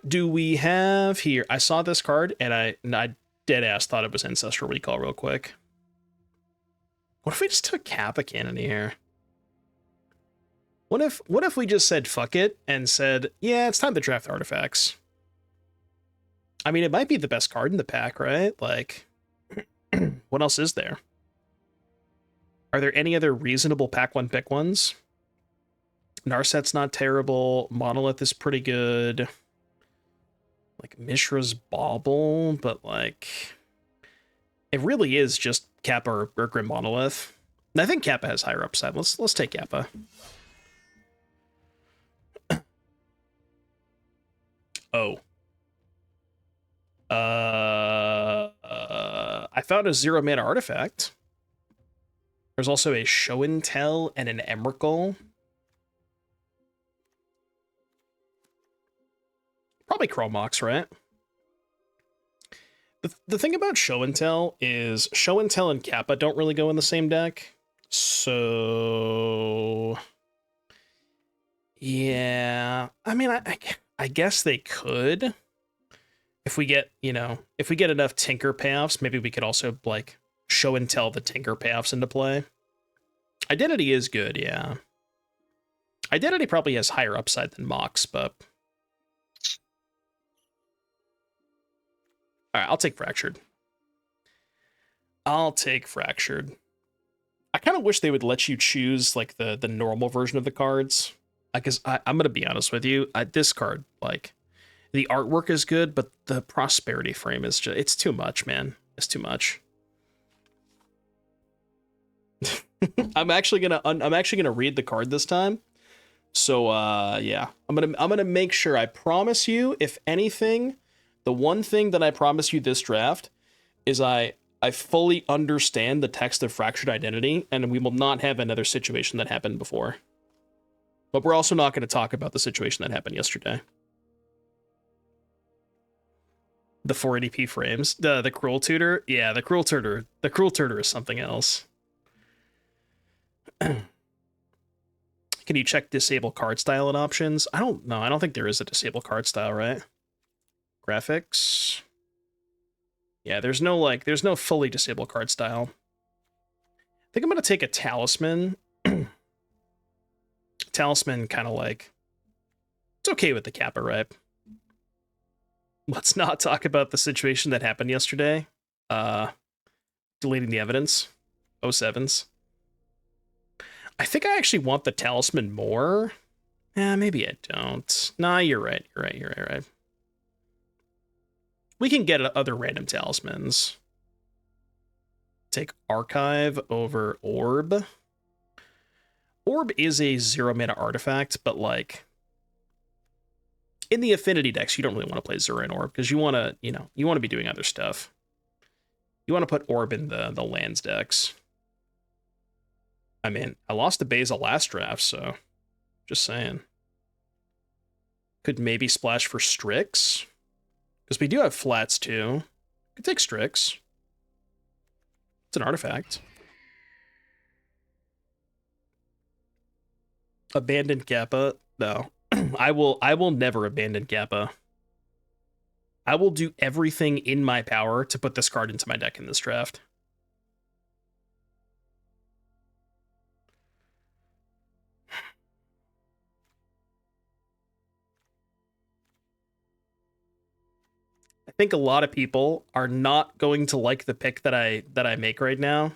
What do we have here? I saw this card, and I dead ass thought it was Ancestral Recall real quick. What if we just took Kappa Cannon here? What if we just said fuck it and said, yeah, it's time to draft artifacts? I mean, it might be the best card in the pack, right? Like, what else is there? Are there any other reasonable pack one pick ones? Narset's not terrible. Monolith is pretty good. Like Mishra's Bauble, but like it really is just Kappa or Grim Monolith. And I think Kappa has higher upside. Let's take Kappa. Oh. I found a 0-mana artifact. There's also a Show and Tell and an Emrakul. Probably Chromox, right? The thing about Show and Tell is Show and Tell and Kappa don't really go in the same deck. So yeah, I mean, I guess they could. If we get, if we get enough Tinker payoffs, maybe we could also like Show and Tell the Tinker payoffs into play. Identity is good, yeah. Identity probably has higher upside than Mox, but all right, I'll take Fractured. I kind of wish they would let you choose like the normal version of the cards. Because I'm gonna be honest with you, this card, like, the artwork is good, but the prosperity frame is it's too much, man. It's too much. I'm actually gonna read the card this time. So yeah, I'm gonna make sure. I promise you, if anything, the one thing that I promise you this draft is I fully understand the text of Fractured Identity, and we will not have another situation that happened before. But we're also not going to talk about the situation that happened yesterday. The 480p frames, the Cruel Tutor, yeah, the Cruel Tutor is something else. Can you check disable card style and options? I don't know. I don't think there is a disable card style, right? Graphics. Yeah, there's no fully disable card style. I think I'm gonna take a Talisman. Talisman kind of like, it's okay with the Kappa, right? Let's not talk about the situation that happened yesterday. Deleting the evidence. 07s. I think I actually want the Talisman more. Maybe I don't. Nah, you're right. You're right. We can get other random talismans. Take Archive over Orb. Orb is a 0-mana artifact, but like in the affinity decks, you don't really want to play Zero and Orb because you want to be doing other stuff. You want to put Orb in the lands decks. I mean, I lost to Basil last draft, so just saying. Could maybe splash for Strix. Because we do have flats, too. Could take Strix. It's an artifact. Abandon Kappa? No. I will never abandon Kappa. I will do everything in my power to put this card into my deck in this draft. I think a lot of people are not going to like the pick that I make right now.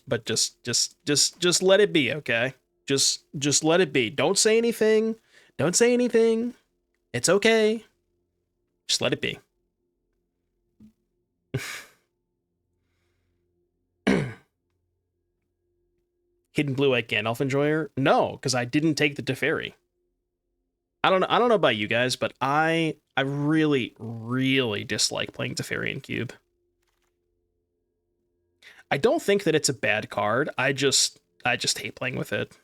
But just let it be, okay? Just let it be. Don't say anything. Don't say anything. It's okay. Just let it be. Hidden Blue-Eyed Gandalf Enjoyer? No, because I didn't take the Teferi. I don't know about you guys, but I really, really dislike playing Teferi in Cube. I don't think that it's a bad card. I just hate playing with it.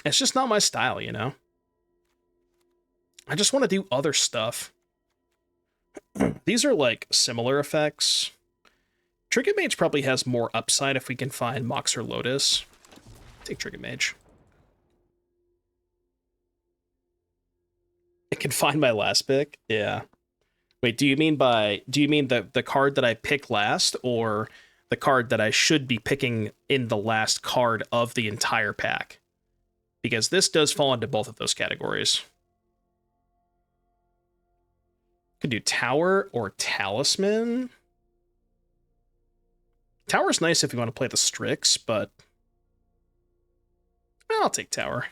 It's just not my style, you know? I just want to do other stuff. These are like similar effects. Trinket Mage probably has more upside if we can find Mox or Lotus. Take Trinket Mage. can find my last pick? Yeah. Wait, do you mean the card that I pick last, or the card that I should be picking in the last card of the entire pack? Because this does fall into both of those categories. Could do Tower or Talisman. Tower's nice if you want to play the Strix, but I'll take Tower.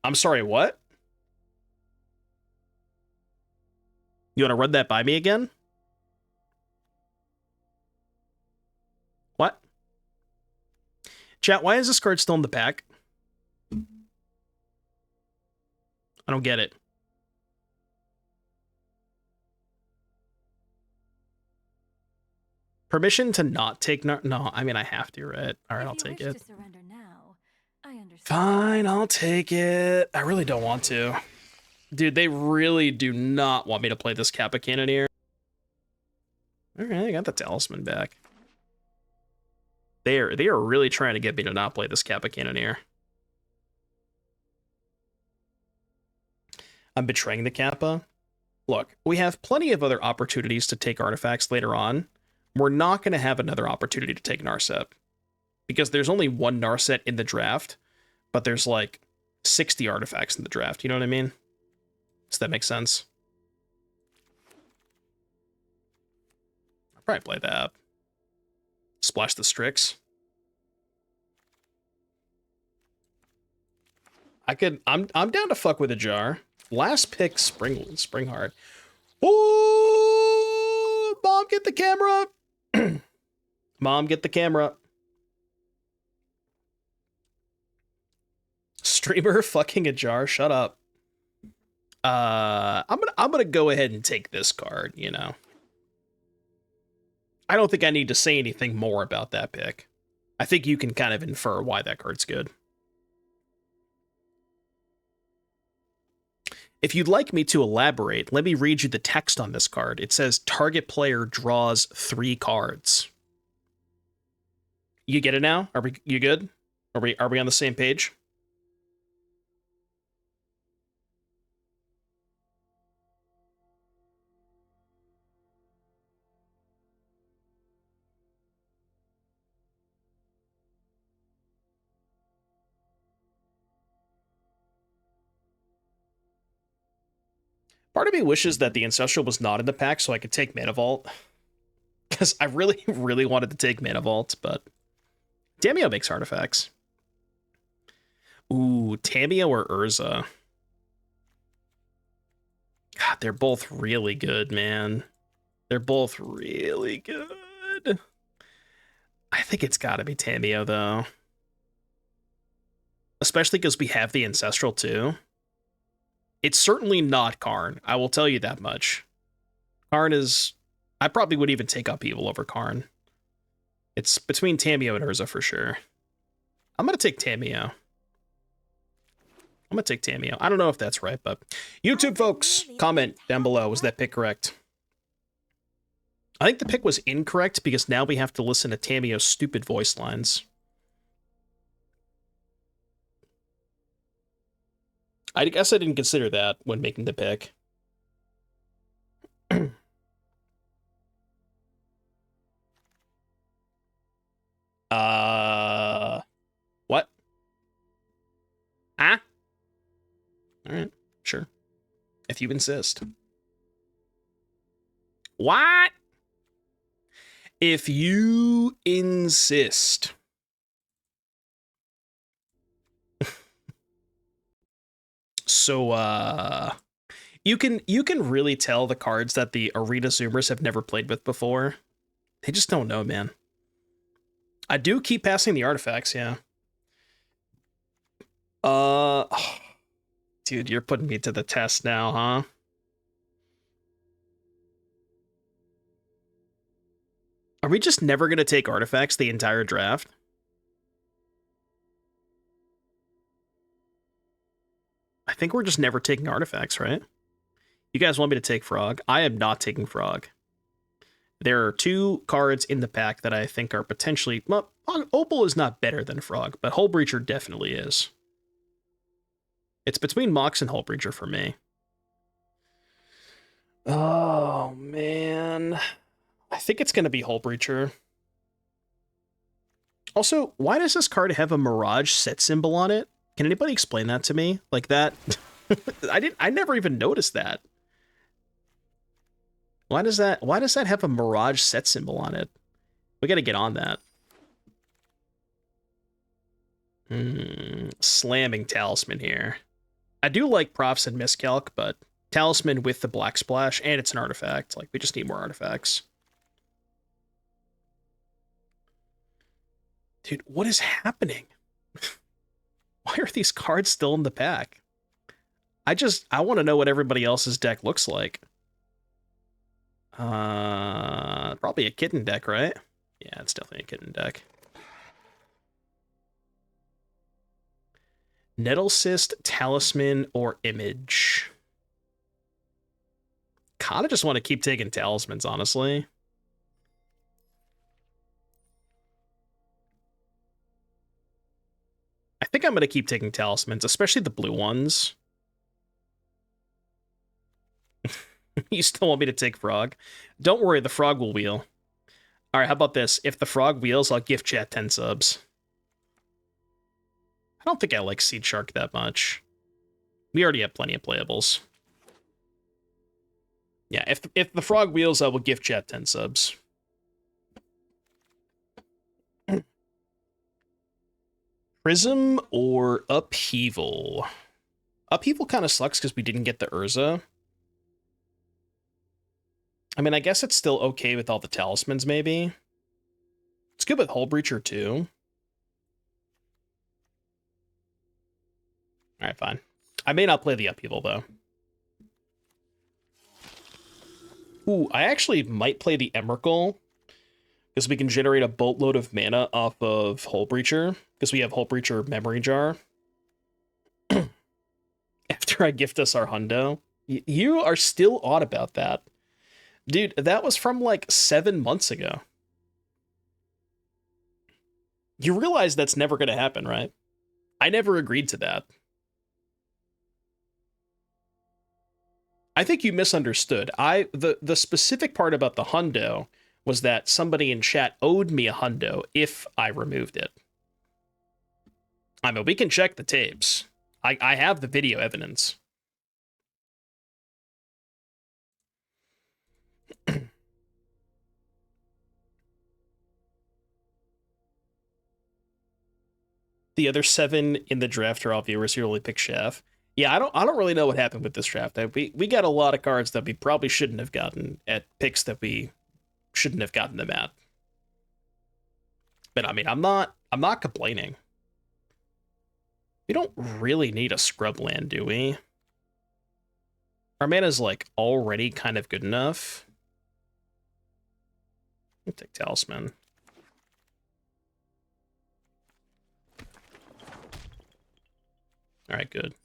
I'm sorry, what? You want to run that by me again? What? Chat, why is this card still in the pack? I don't get it. Permission to not take... No, I mean, I have to, right? All right, I'll take it. Fine, I'll take it. I really don't want to. Dude, they really do not want me to play this Kappa Cannoneer. Alright, I got the Talisman back. They are really trying to get me to not play this Kappa Cannoneer. I'm betraying the Kappa. Look, we have plenty of other opportunities to take artifacts later on. We're not going to have another opportunity to take Narset. Because there's only one Narset in the draft, but there's like 60 artifacts in the draft, you know what I mean? Does that make sense? I'll probably play that. Splash the Strix. I'm down to fuck with a jar. Last pick, Springheart. Ooh, Mom, get the camera. Mom, get the camera. Streamer fucking a jar. Shut up. I'm gonna go ahead and take this card, you know. I don't think I need to say anything more about that pick. I think you can kind of infer why that card's good. If you'd like me to elaborate, let me read you the text on this card. It says, target player draws 3 cards. You get it now? You good? Are we on the same page? Part of me wishes that the Ancestral was not in the pack so I could take Mana Vault. Because I really, really wanted to take Mana Vault, but Tamiyo makes artifacts. Ooh, Tamiyo or Urza. God, they're both really good, man. They're both really good. I think it's gotta be Tamiyo, though. Especially because we have the Ancestral, too. It's certainly not Karn. I will tell you that much. Karn is... I probably would even take Upheaval over Karn. It's between Tamiyo and Urza for sure. I'm going to take Tamiyo. I don't know if that's right, but... YouTube folks, comment down below. Was that pick correct? I think the pick was incorrect because now we have to listen to Tamiyo's stupid voice lines. I guess I didn't consider that when making the pick. What? Huh? Alright, sure. If you insist. What? If you insist. So, you can really tell the cards that the Arena Zoomers have never played with before. They just don't know, man. I do keep passing the artifacts, yeah. Dude, you're putting me to the test now, huh? Are we just never gonna take artifacts the entire draft? I think we're just never taking artifacts, right? You guys want me to take Frog? I am not taking Frog. There are 2 cards in the pack that I think are potentially... Well, Opal is not better than Frog, but Hullbreacher definitely is. It's between Mox and Hullbreacher for me. Oh, man. I think it's going to be Hullbreacher. Also, why does this card have a Mirage set symbol on it? Can anybody explain that to me? Like that? I never even noticed that. Why does that have a Mirage set symbol on it? We got to get on that. Slamming Talisman here. I do like Profs and Miscalc, but Talisman with the Black Splash, and it's an artifact. Like, we just need more artifacts. Dude, what is happening? Why are these cards still in the pack? I want to know what everybody else's deck looks like. Probably a kitten deck, right? Yeah, it's definitely a kitten deck. Nettlecyst, Talisman, or Image. Kinda just want to keep taking Talismans, honestly. I think I'm going to keep taking Talismans, especially the blue ones. You still want me to take Frog? Don't worry, the Frog will wheel. Alright, how about this? If the Frog wheels, I'll gift chat 10 subs. I don't think I like Seed Shark that much. We already have plenty of playables. Yeah, if the Frog wheels, I will gift chat 10 subs. Prism or Upheaval? Upheaval kind of sucks because we didn't get the Urza. I mean, I guess it's still okay with all the talismans, maybe. It's good with Hullbreacher, too. Alright, fine. I may not play the Upheaval, though. Ooh, I actually might play the Emrakul, because we can generate a boatload of mana off of Hullbreacher, because we have Hullbreacher Memory Jar. After I gift us our hundo. You are still odd about that. Dude, that was from like 7 months ago. You realize that's never going to happen, right? I never agreed to that. I think you misunderstood. The specific part about the hundo was that somebody in chat owed me a hundo if I removed it. I mean, we can check the tapes. I have the video evidence. The other 7 in the draft are all viewers who only pick Chef. Yeah, I don't really know what happened with this draft. We got a lot of cards that we probably shouldn't have gotten at picks that we shouldn't have gotten them at. But I mean, I'm not complaining. We don't really need a scrub land, do we? Our mana's like already kind of good enough. I'll take Talisman. All right, good.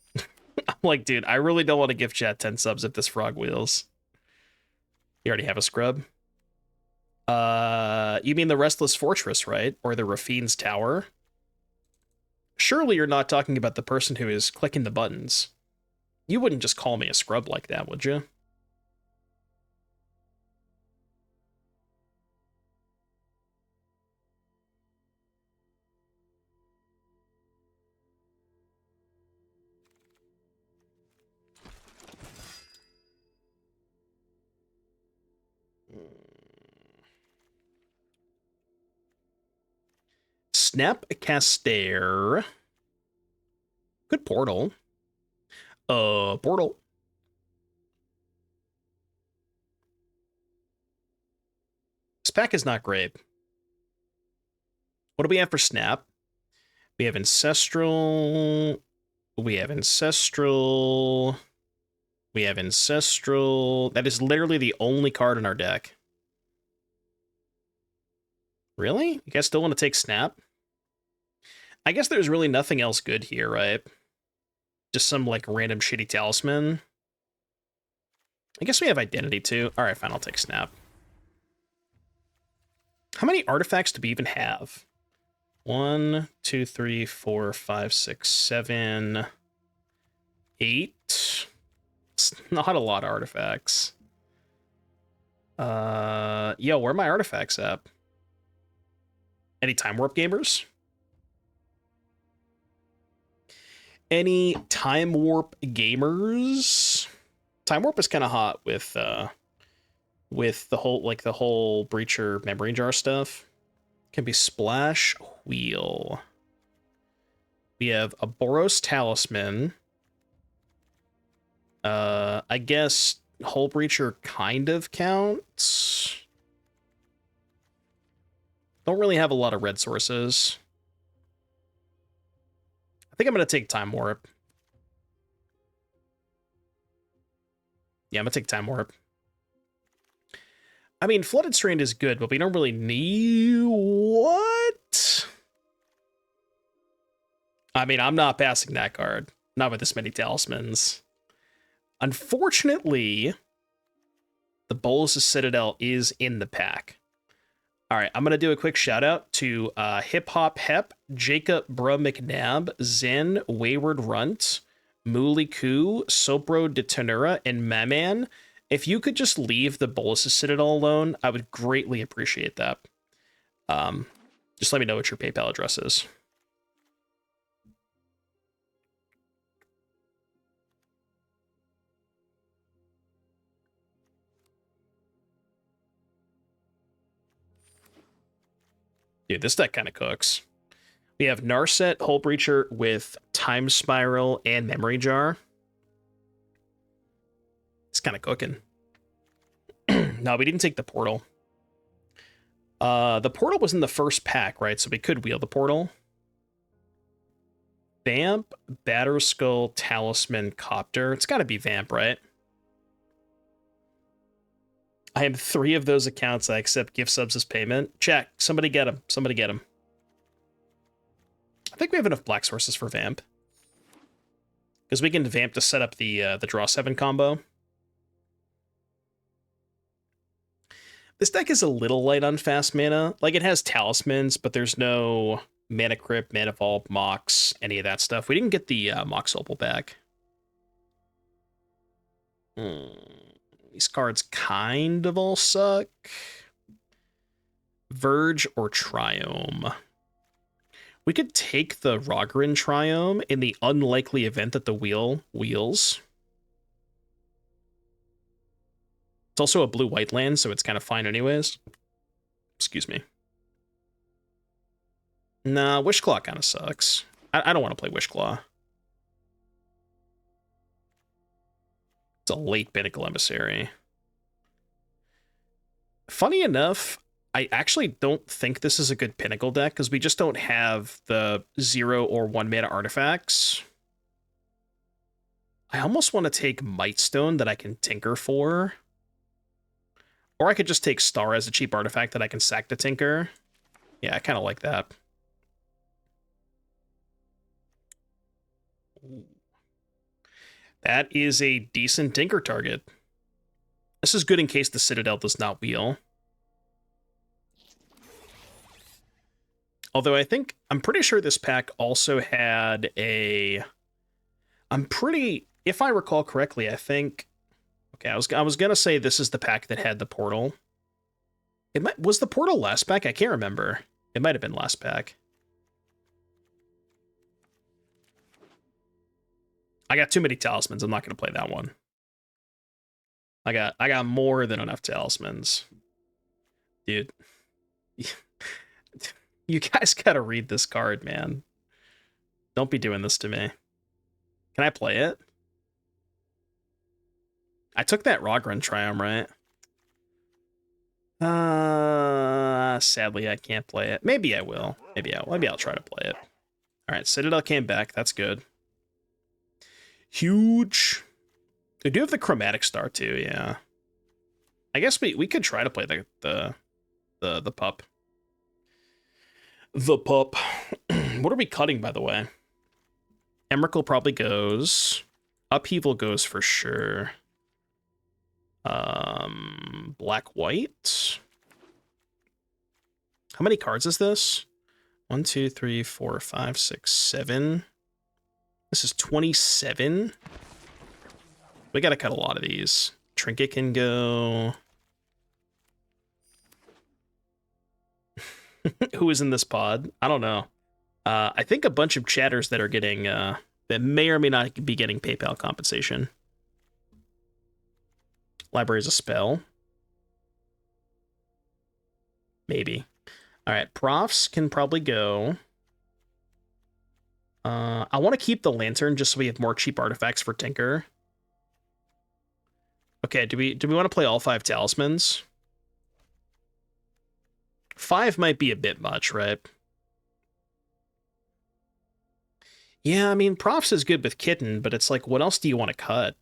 I'm like, dude, I really don't want to gift chat 10 subs if this Frog wheels. You already have a scrub? You mean the Restless Fortress, right? Or the Rafine's Tower? Surely you're not talking about the person who is clicking the buttons. You wouldn't just call me a scrub like that, would you? Snapcaster. Good portal. Portal. This pack is not great. What do we have for Snap? We have Ancestral. We have Ancestral. We have Ancestral. That is literally the only card in our deck. Really? You guys still want to take Snap? I guess there's really nothing else good here, right? Just some, like, random shitty talisman. I guess we have Identity, too. Alright, fine, I'll take Snap. How many artifacts do we even have? 1, 2, 3, 4, 5, 6, 7... 8. It's not a lot of artifacts. Yo, where are my artifacts at? Any Time Warp gamers? Any Time Warp gamers? Time Warp is kind of hot with the whole Breacher memory jar stuff. Can be Splash Wheel. We have a Boros Talisman. I guess Hullbreacher kind of counts. Don't really have a lot of red sources. I think I'm going to take Time Warp. Yeah, I'm going to take Time Warp. I mean, Flooded Strand is good, but we don't really need... What? I mean, I'm not passing that card. Not with this many talismans. Unfortunately, the Bolas' Citadel is in the pack. All right, I'm going to do a quick shout out to Hip Hop Hep, Jacob Bruh McNabb, Zen, Wayward Runt, Mooley Koo, Sopro de Tenura, and Maman. If you could just leave the Bolas' Citadel alone, I would greatly appreciate that. Just let me know what your PayPal address is. Dude, this deck kind of cooks. We have Narset, Hullbreacher with Time Spiral and Memory Jar. It's kind of cooking. No, we didn't take the portal. The portal was in the first pack, right? So we could wheel the portal. Vamp, Batterskull, Talisman, Copter. It's got to be Vamp, right? I have 3 of those accounts. I accept gift subs as payment. Check. Somebody get them. Somebody get them. I think we have enough black sources for Vamp. Because we can Vamp to set up the Draw 7 combo. This deck is a little light on fast mana. Like, it has talismans, but there's no Mana Crypt, Mana Vault, Mox, any of that stuff. We didn't get the Mox Opal back. These cards kind of all suck. Verge or Triome. We could take the Rogrin Triome in the unlikely event that the wheel wheels. It's also a blue-white land, so it's kind of fine anyways. Excuse me. Nah, Wishclaw kind of sucks. I don't want to play Wishclaw. It's a late Pinnacle Emissary. Funny enough, I actually don't think this is a good Pinnacle deck, because we just don't have the 0 or 1 mana artifacts. I almost want to take Mightstone that I can tinker for. Or I could just take Star as a cheap artifact that I can sack to tinker. Yeah, I kind of like that. Ooh. That is a decent tinker target. This is good in case the Citadel does not wheel. Although I'm pretty sure this pack also had a... if I recall correctly, I think... Okay, I was gonna say this is the pack that had the portal. Was the portal last pack? I can't remember. It might have been last pack. I got too many talismans. I'm not gonna play that one. I got more than enough talismans. Dude. You guys gotta read this card, man. Don't be doing this to me. Can I play it? I took that Rogrun Triumph, right? Sadly, I can't play it. Maybe I will. Maybe I'll try to play it. All right, Citadel came back. That's good. Huge. We do have the Chromatic Star too. Yeah. I guess we could try to play the pup. The pup. What are we cutting, by the way? Emrakul probably goes. Upheaval goes for sure. Black white. How many cards is this? 1, 2, 3, 4, 5, 6, 7. This is 27. We gotta cut a lot of these. Trinket can go. Who is in this pod? I don't know. I think a bunch of chatters that are getting, that may or may not be getting PayPal compensation. Library is a spell. Maybe. All right, profs can probably go. I want to keep the lantern just so we have more cheap artifacts for Tinker. Okay, do we want to play all 5 talismans? 5 might be a bit much, right? Yeah, I mean, profs is good with Kitten, but it's like, what else do you want to cut?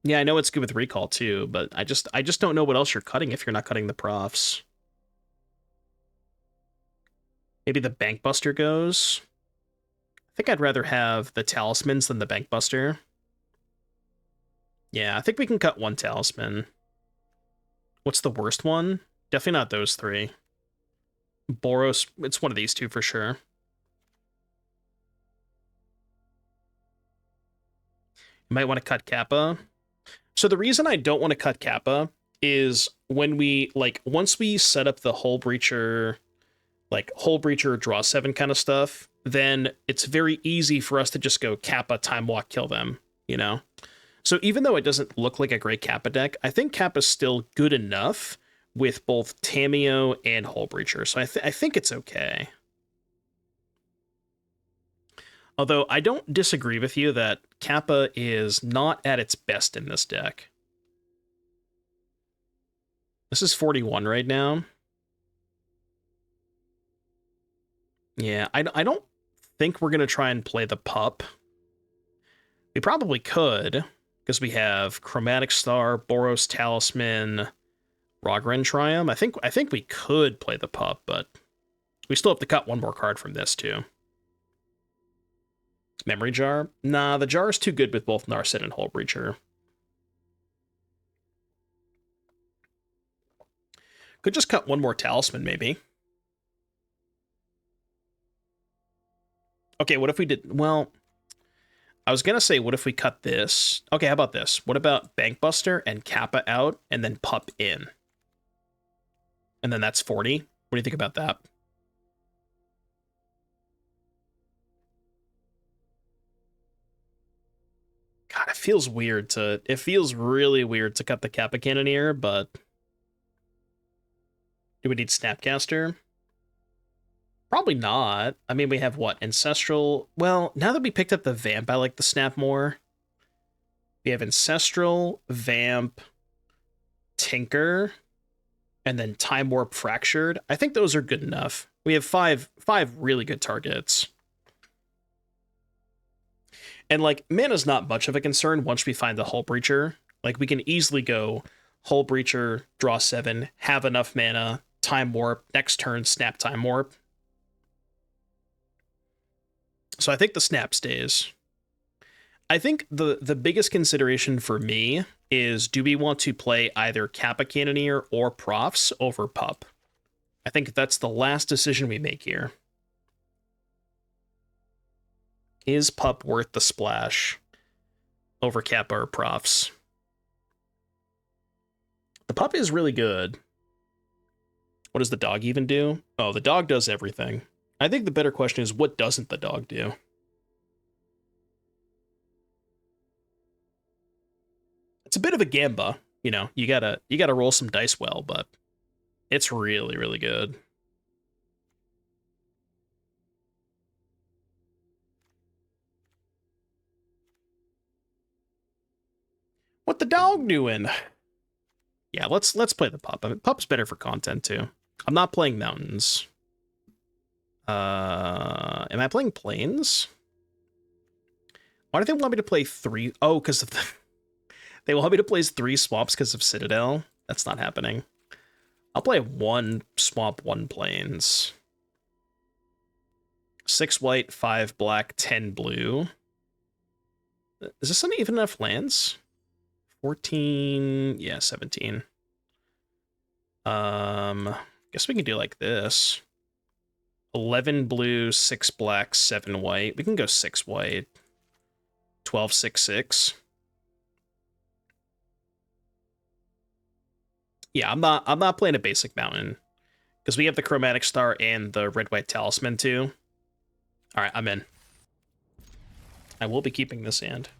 Yeah, I know it's good with recall too, but I just don't know what else you're cutting if you're not cutting the profs. Maybe the Bankbuster goes. I think I'd rather have the talismans than the Bankbuster. Yeah, I think we can cut 1 talisman. What's the worst one? Definitely not those 3. Boros, it's one of these 2 for sure. You might want to cut Kappa. So the reason I don't want to cut Kappa is when we, like, once we set up the Hullbreacher, like, Hullbreacher, draw 7 kind of stuff, then it's very easy for us to just go Kappa, time walk, kill them, you know? So even though it doesn't look like a great Kappa deck, I think Kappa's still good enough with both Tamiyo and Hullbreacher, so I think it's okay. Although I don't disagree with you that Kappa is not at its best in this deck. This is 41 right now. Yeah, I don't think we're going to try and play the pup. We probably could, because we have Chromatic Star, Boros Talisman, Rogren Triumph. I think we could play the pup, but we still have to cut 1 more card from this too. Memory Jar? Nah, the jar is too good with both Narset and Hullbreacher. Could just cut 1 more talisman, maybe. Okay, what if we did... Well, I was going to say, what if we cut this? Okay, how about this? What about Bankbuster and Kappa out, and then Pup in? And then that's 40? What do you think about that? God, it feels weird to... It feels really weird to cut the Kappa Cannoneer, but... Do we need Snapcaster? Probably not. I mean, we have, what, Ancestral? Well, now that we picked up the Vamp, I like the Snap more. We have Ancestral, Vamp, Tinker, and then Time Warp Fractured. I think those are good enough. We have five really good targets. And, like, mana's not much of a concern once we find the Hullbreacher. Like, we can easily go Hullbreacher, draw 7, have enough mana, Time Warp, next turn, Snap Time Warp. So I think the Snap stays. I think the biggest consideration for me is, do we want to play either Kappa Cannoneer or Profs over Pup? I think that's the last decision we make here. Is Pup worth the splash over Kappa or Profs? The Pup is really good. What does the dog even do? Oh, the dog does everything. I think the better question is, what doesn't the dog do? It's a bit of a gamba, you know. You gotta roll some dice well, but it's really, really good. What the dog doing? Yeah, let's play the Pup. I mean, Pup's better for content too. I'm not playing Mountains. Am I playing Plains? Why do they want me to play 3? Oh, because of the... They want me to play 3 swamps because of Citadel? That's not happening. I'll play 1 swamp, 1 Plains. 6 white, 5 black, 10 blue. Is this not even enough lands? 14... Yeah, 17. Guess we can do like this. 11 blue, 6 black, 7 white. We can go 6 white. 12/6/6. Yeah, I'm not playing a basic mountain because we have the Chromatic Star and the Red-White Talisman too. All right, I'm in. I will be keeping this hand.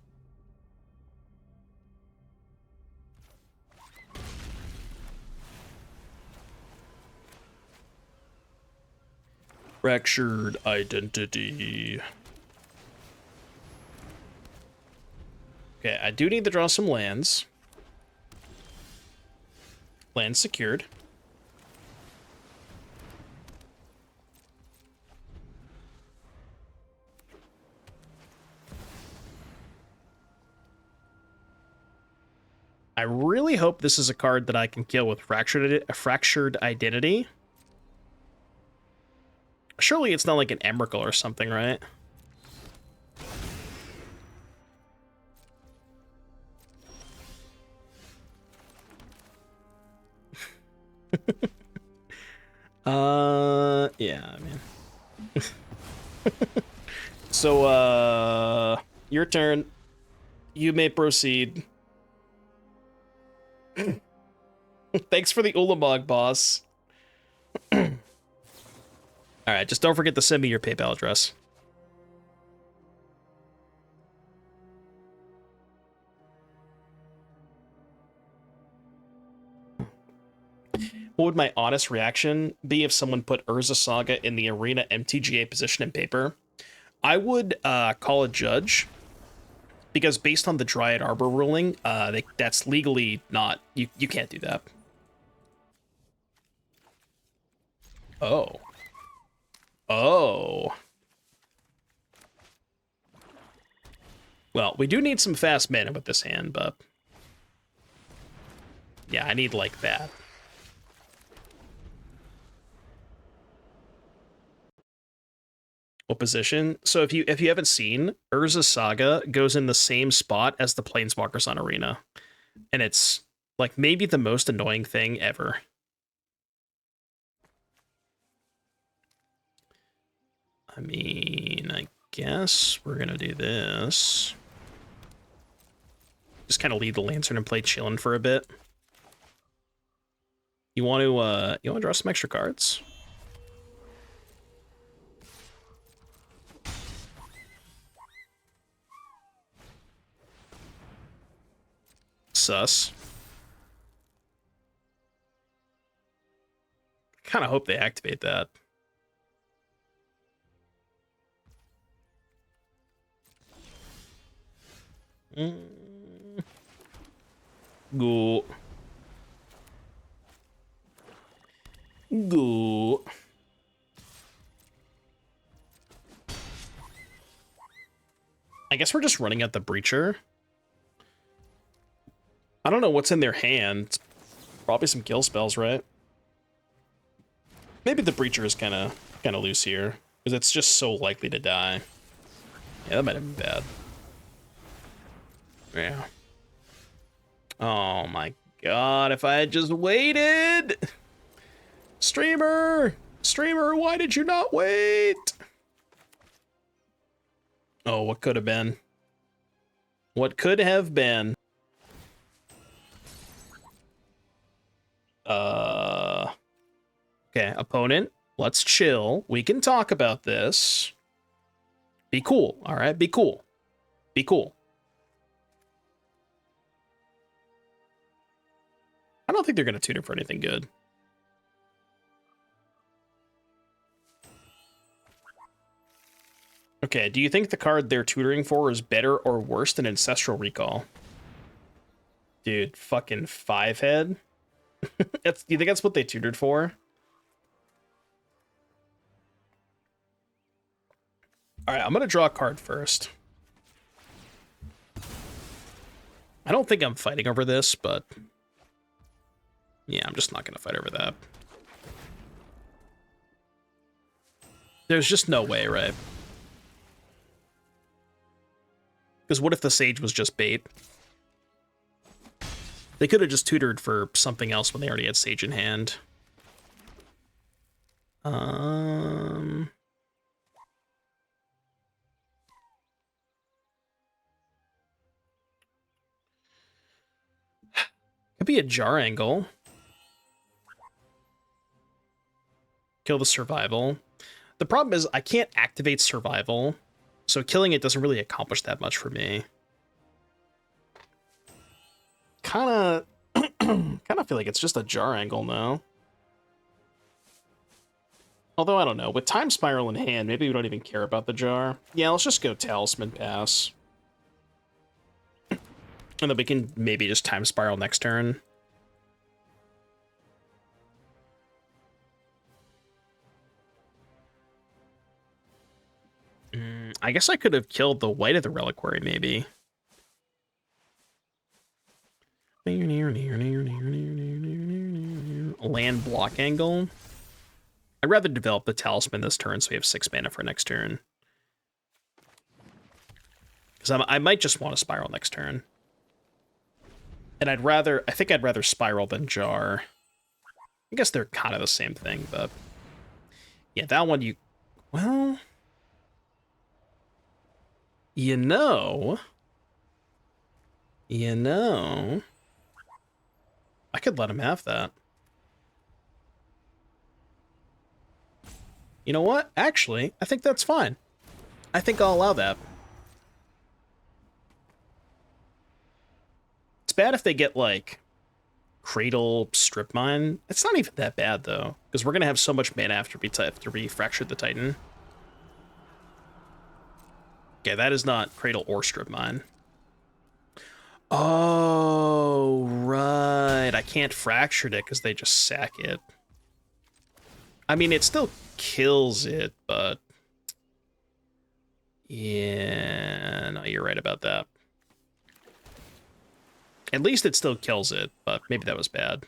Fractured Identity. Okay, I do need to draw some lands. Land secured. I really hope this is a card that I can kill with Fractured Identity. Surely it's not like an Emrakul or something, right? Yeah, I mean. So, your turn. You may proceed. Thanks for the Ulamog, boss. Alright, just don't forget to send me your PayPal address. What would my honest reaction be if someone put Urza Saga in the Arena MTGA position in paper? I would call a judge, because based on the Dryad Arbor ruling, that's legally not... You can't do that. Oh. Oh. Well, we do need some fast mana with this hand, but... Yeah, I need, like, that. What position? So if you haven't seen, Urza Saga goes in the same spot as the Planeswalkers on Arena. And it's, like, maybe the most annoying thing ever. I mean, I guess we're gonna do this. Just kind of leave the Lantern and play chillin' for a bit. You want to draw some extra cards? Sus. Kind of hope they activate that. Go. Go. I guess we're just running out the Breacher. I don't know what's in their hand. Probably some kill spells, right? Maybe the Breacher is kind of loose here, because it's just so likely to die. Yeah, that might have been bad. Yeah. Oh my god, if I had just waited! Streamer! Streamer, why did you not wait? Oh, what could have been? What could have been? Okay, opponent, let's chill. We can talk about this. Be cool, all right? Be cool. Be cool. I don't think they're going to tutor for anything good. Okay, do you think the card they're tutoring for is better or worse than Ancestral Recall? Dude, fucking 5-head? Do you think that's what they tutored for? Alright, I'm gonna draw a card first. I don't think I'm fighting over this, but... Yeah, I'm just not gonna fight over that. There's just no way, right? Because what if the Sage was just bait? They could have just tutored for something else when they already had Sage in hand. Could be a jar angle. Kill the survival. The problem is I can't activate survival, so killing it doesn't really accomplish that much for me. Kind of feel like it's just a jar angle now. Although, I don't know. With Time Spiral in hand, maybe we don't even care about the jar. Yeah, let's just go Talisman Pass. And then we can maybe just Time Spiral next turn. I guess I could have killed the white of the Reliquary, maybe. Land block angle. I'd rather develop the Talisman this turn so we have 6 mana for next turn. Because I might just want to Spiral next turn. And I think I'd rather Spiral than Jar. I guess they're kind of the same thing, but... Yeah, that one well... You know... I could let him have that. You know what? Actually, I think that's fine. I think I'll allow that. It's bad if they get, like, Cradle, Strip Mine. It's not even that bad, though, because we're going to have so much mana after we Fractured the Titan. Okay, that is not Cradle or Strip Mine. Oh, right. I can't Fractured it because they just sack it. I mean, it still kills it, but... Yeah, no, you're right about that. At least it still kills it, but maybe that was bad.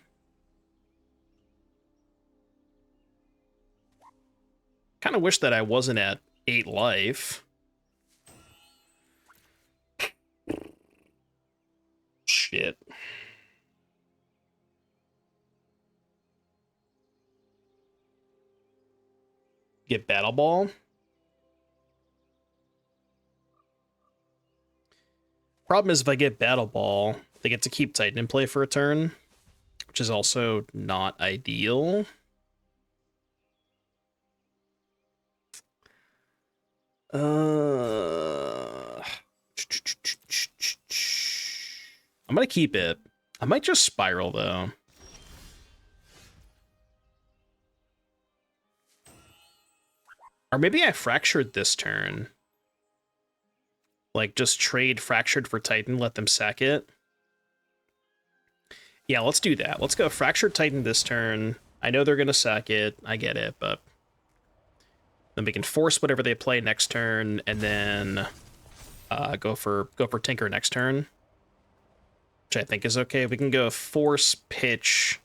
Kind of wish that I wasn't at 8 life. Shit. Get Battle Ball. Problem is, if I get Battle Ball, they get to keep Titan in play for a turn, which is also not ideal. I'm gonna keep it. I might just Spiral, though. Or maybe I Fractured this turn. Like, just trade Fractured for Titan, let them sack it. Yeah, let's do that. Let's go Fractured Titan this turn. I know they're gonna sack it. I get it, but... Then we can force whatever they play next turn, and then go for Tinker next turn. Which I think is okay. We can go Force, Pitch,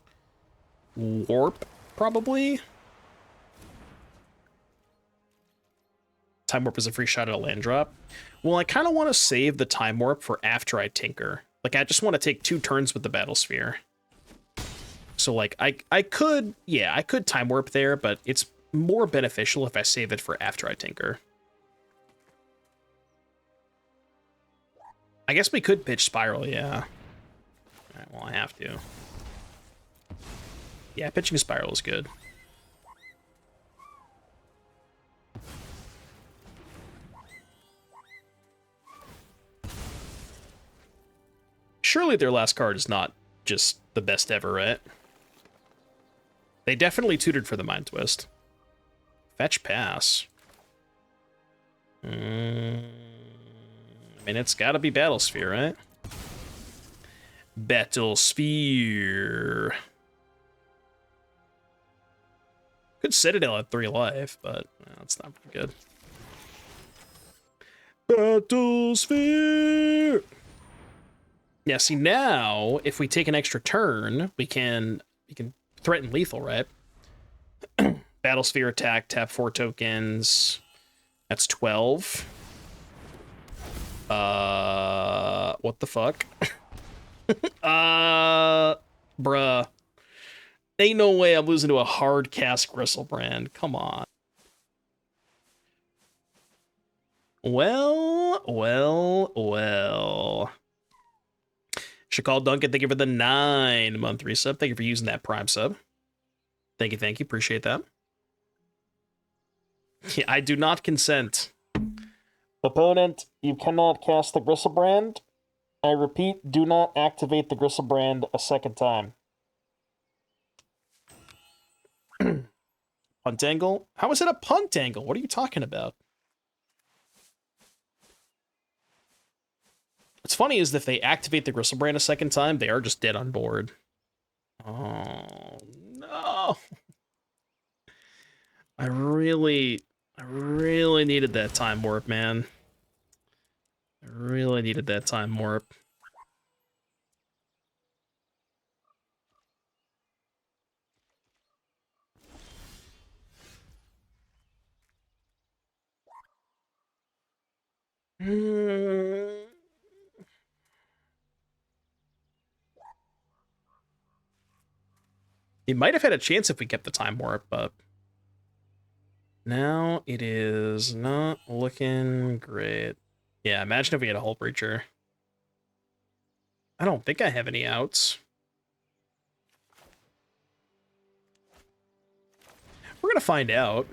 Warp, probably. Time Warp is a free shot at a land drop. Well, I kind of want to save the Time Warp for after I Tinker. Like, I just want to take 2 turns with the Battle Sphere. So, like, I could Time Warp there, but it's more beneficial if I save it for after I Tinker. I guess we could pitch Spiral, yeah. Alright, well, I have to. Yeah, pitching Spiral is good. Surely their last card is not just the best ever, right? They definitely tutored for the Mind Twist. Fetch pass. I mean, it's gotta be Battle Sphere, right? Battle Sphere. Could Citadel at 3 life, but that's not pretty good. Battle Sphere! Yeah, see, now, if we take an extra turn, we can threaten lethal, right? Battle Sphere attack, tap 4 tokens. That's 12. What the fuck? Bruh. Ain't no way I'm losing to a hard cast Gristlebrand. Come on. Well. Shakal Duncan, thank you for the 9-month resub. Thank you for using that Prime sub. Thank you, thank you. Appreciate that. Yeah, I do not consent. Opponent, you cannot cast the Gristlebrand. I repeat, do not activate the Gristlebrand a second time. Punt angle? How is it a punt angle? What are you talking about? What's funny is if they activate the Gristlebrand a second time, they are just dead on board. Oh, no. I really needed that time warp, man. I really needed that time warp. He might have had a chance if we kept the time warp, but now it is not looking great. Yeah, imagine if we had a Hullbreacher. I don't think I have any outs. We're gonna find out.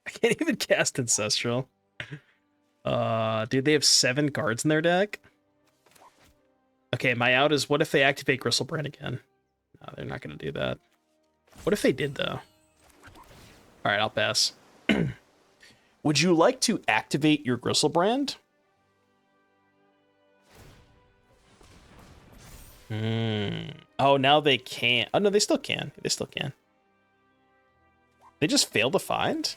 I can't even cast Ancestral. Dude, they have 7 cards in their deck? Okay, my out is what if they activate Gristlebrand again? No, they're not gonna do that. What if they did, though? Alright, I'll pass. Would you like to activate your Gristlebrand? Oh, now they can't. Oh, no, they still can. They still can. They just fail to find?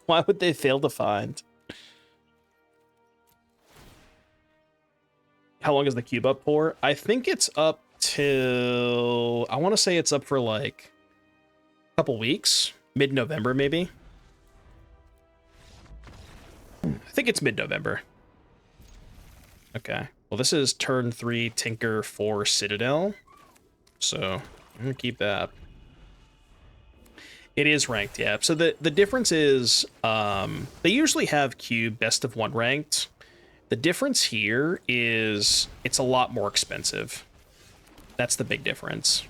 Why would they fail to find? How long is the cube up for? I think it's up till... I want to say it's up for like a couple weeks. Mid-November, maybe. I think it's mid-November. Okay. Well, this is turn 3 Tinker 4 Citadel. So I'm going to keep that. It is ranked, yeah. So the difference is they usually have cube best of 1 ranked. The difference here is it's a lot more expensive. That's the big difference.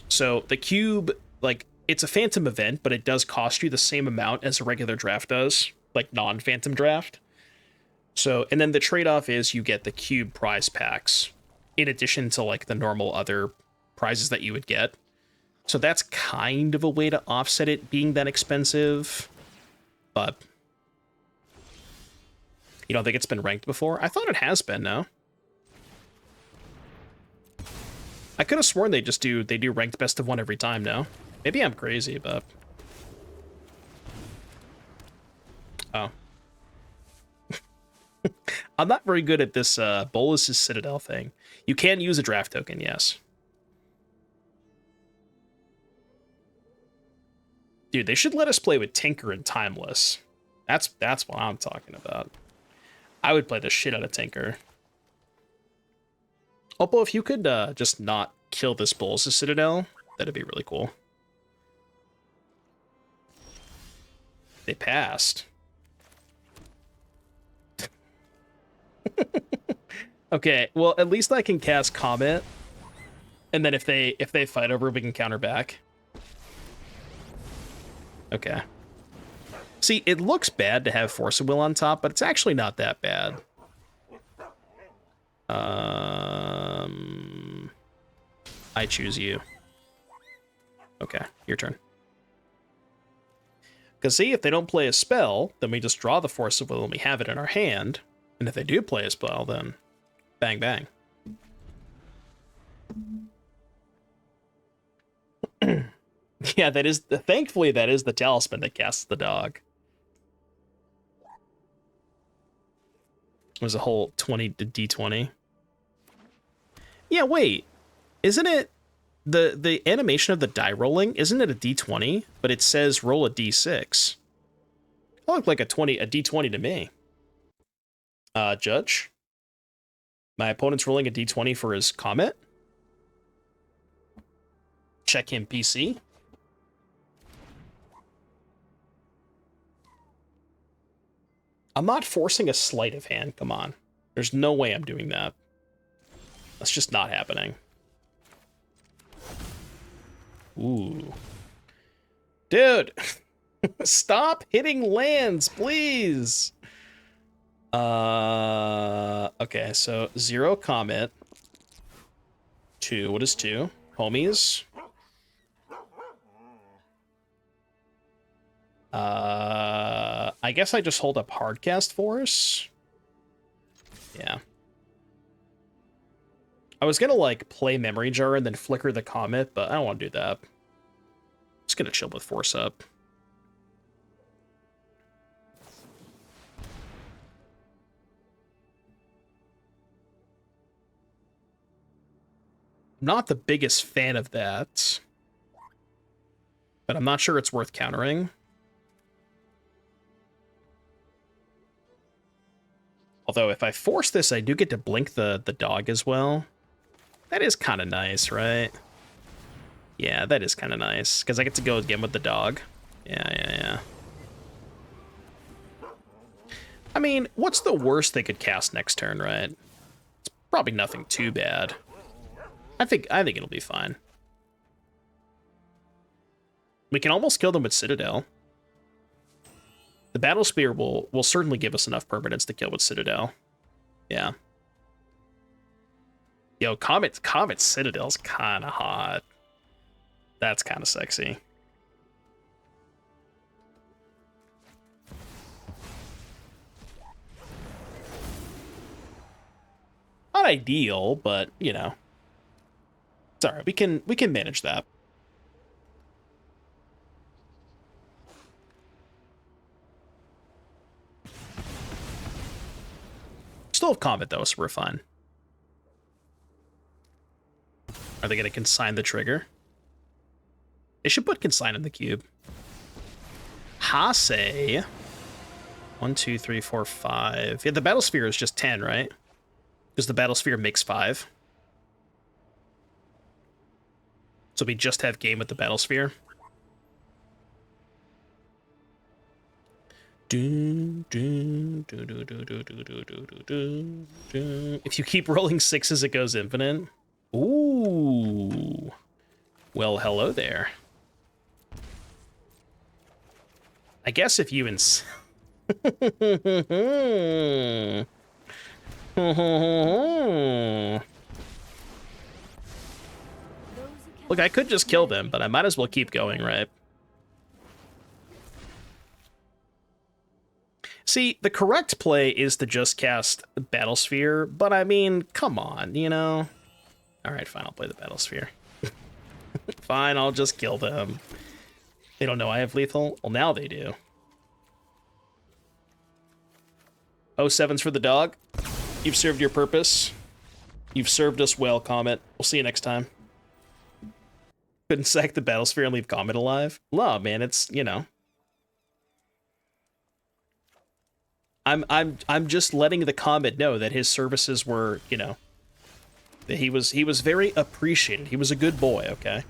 So the cube, like, it's a phantom event, but it does cost you the same amount as a regular draft does, like non-phantom draft. So, and then the trade-off is you get the cube prize packs in addition to like the normal other prizes that you would get. So that's kind of a way to offset it being that expensive, but you don't think it's been ranked before? I thought it has been, no? I could have sworn they do ranked best of 1 every time, no? Maybe I'm crazy, but... Oh. I'm not very good at this Bolus's Citadel thing. You can use a draft token, yes. Dude, they should let us play with Tinker and Timeless. That's what I'm talking about. I would play the shit out of Tinker. Oppo, if you could just not kill this Bolus's Citadel, that'd be really cool. They passed. Okay, well, at least I can cast Comet. And then if they fight over, we can counter back. Okay. See, it looks bad to have Force of Will on top, but it's actually not that bad. I choose you. Okay, your turn. Because see, if they don't play a spell, then we just draw the Force of Will and we have it in our hand. And if they do play a spell, then bang, bang. Yeah, that is... Thankfully, that is the talisman that casts the dog. It was a whole 20 to D20. Yeah, wait. Isn't it... The animation of the die rolling, isn't it a D20? But it says roll a D6. That looked like a D20 to me. Judge? My opponent's rolling a d20 for his Comet. Check him PC. I'm not forcing a sleight of hand, come on. There's no way I'm doing that. That's just not happening. Ooh. Dude! Stop hitting lands, please! Okay, so 0 Comet. 2, what is 2? Homies. I guess I just hold up Hardcast Force. Yeah. I was gonna, like, play Memory Jar and then flicker the Comet, but I don't want to do that. Just gonna chill with Force up. I'm not the biggest fan of that, but I'm not sure it's worth countering. Although if I force this, I do get to blink the dog as well. That is kind of nice, right? Yeah, that is kind of nice, because I get to go again with the dog. Yeah. I mean, what's the worst they could cast next turn, right? It's probably nothing too bad. I think it'll be fine. We can almost kill them with Citadel. The Battle Spear will certainly give us enough permanence to kill with Citadel. Yeah. Yo, Comet Citadel's kind of hot. That's kind of sexy. Not ideal, but you know, it's all right. We can manage that. Still have Comet though, so we're fine. Are they gonna consign the trigger? They should put consign in the cube. Hase. 1, 2, 3, 4, 5. Yeah, the Battle Sphere is just 10, right? Because the Battle Sphere makes 5. So we just have game with the Battle Sphere. If you keep rolling 6s, it goes infinite. Ooh. Well, hello there. I guess if you Look, I could just kill them, but I might as well keep going, right? See, the correct play is to just cast Battle Sphere, but I mean, come on, you know? Alright, fine, I'll play the Battle Sphere. Fine, I'll just kill them. They don't know I have lethal? Well, now they do. 07's for the dog. You've served your purpose. You've served us well, Comet. We'll see you next time. Couldn't sack the Battle Sphere and leave Comet alive? No, man, it's, you know. I'm just letting the Comet know that his services were, you know, that he was very appreciated. He was a good boy, okay?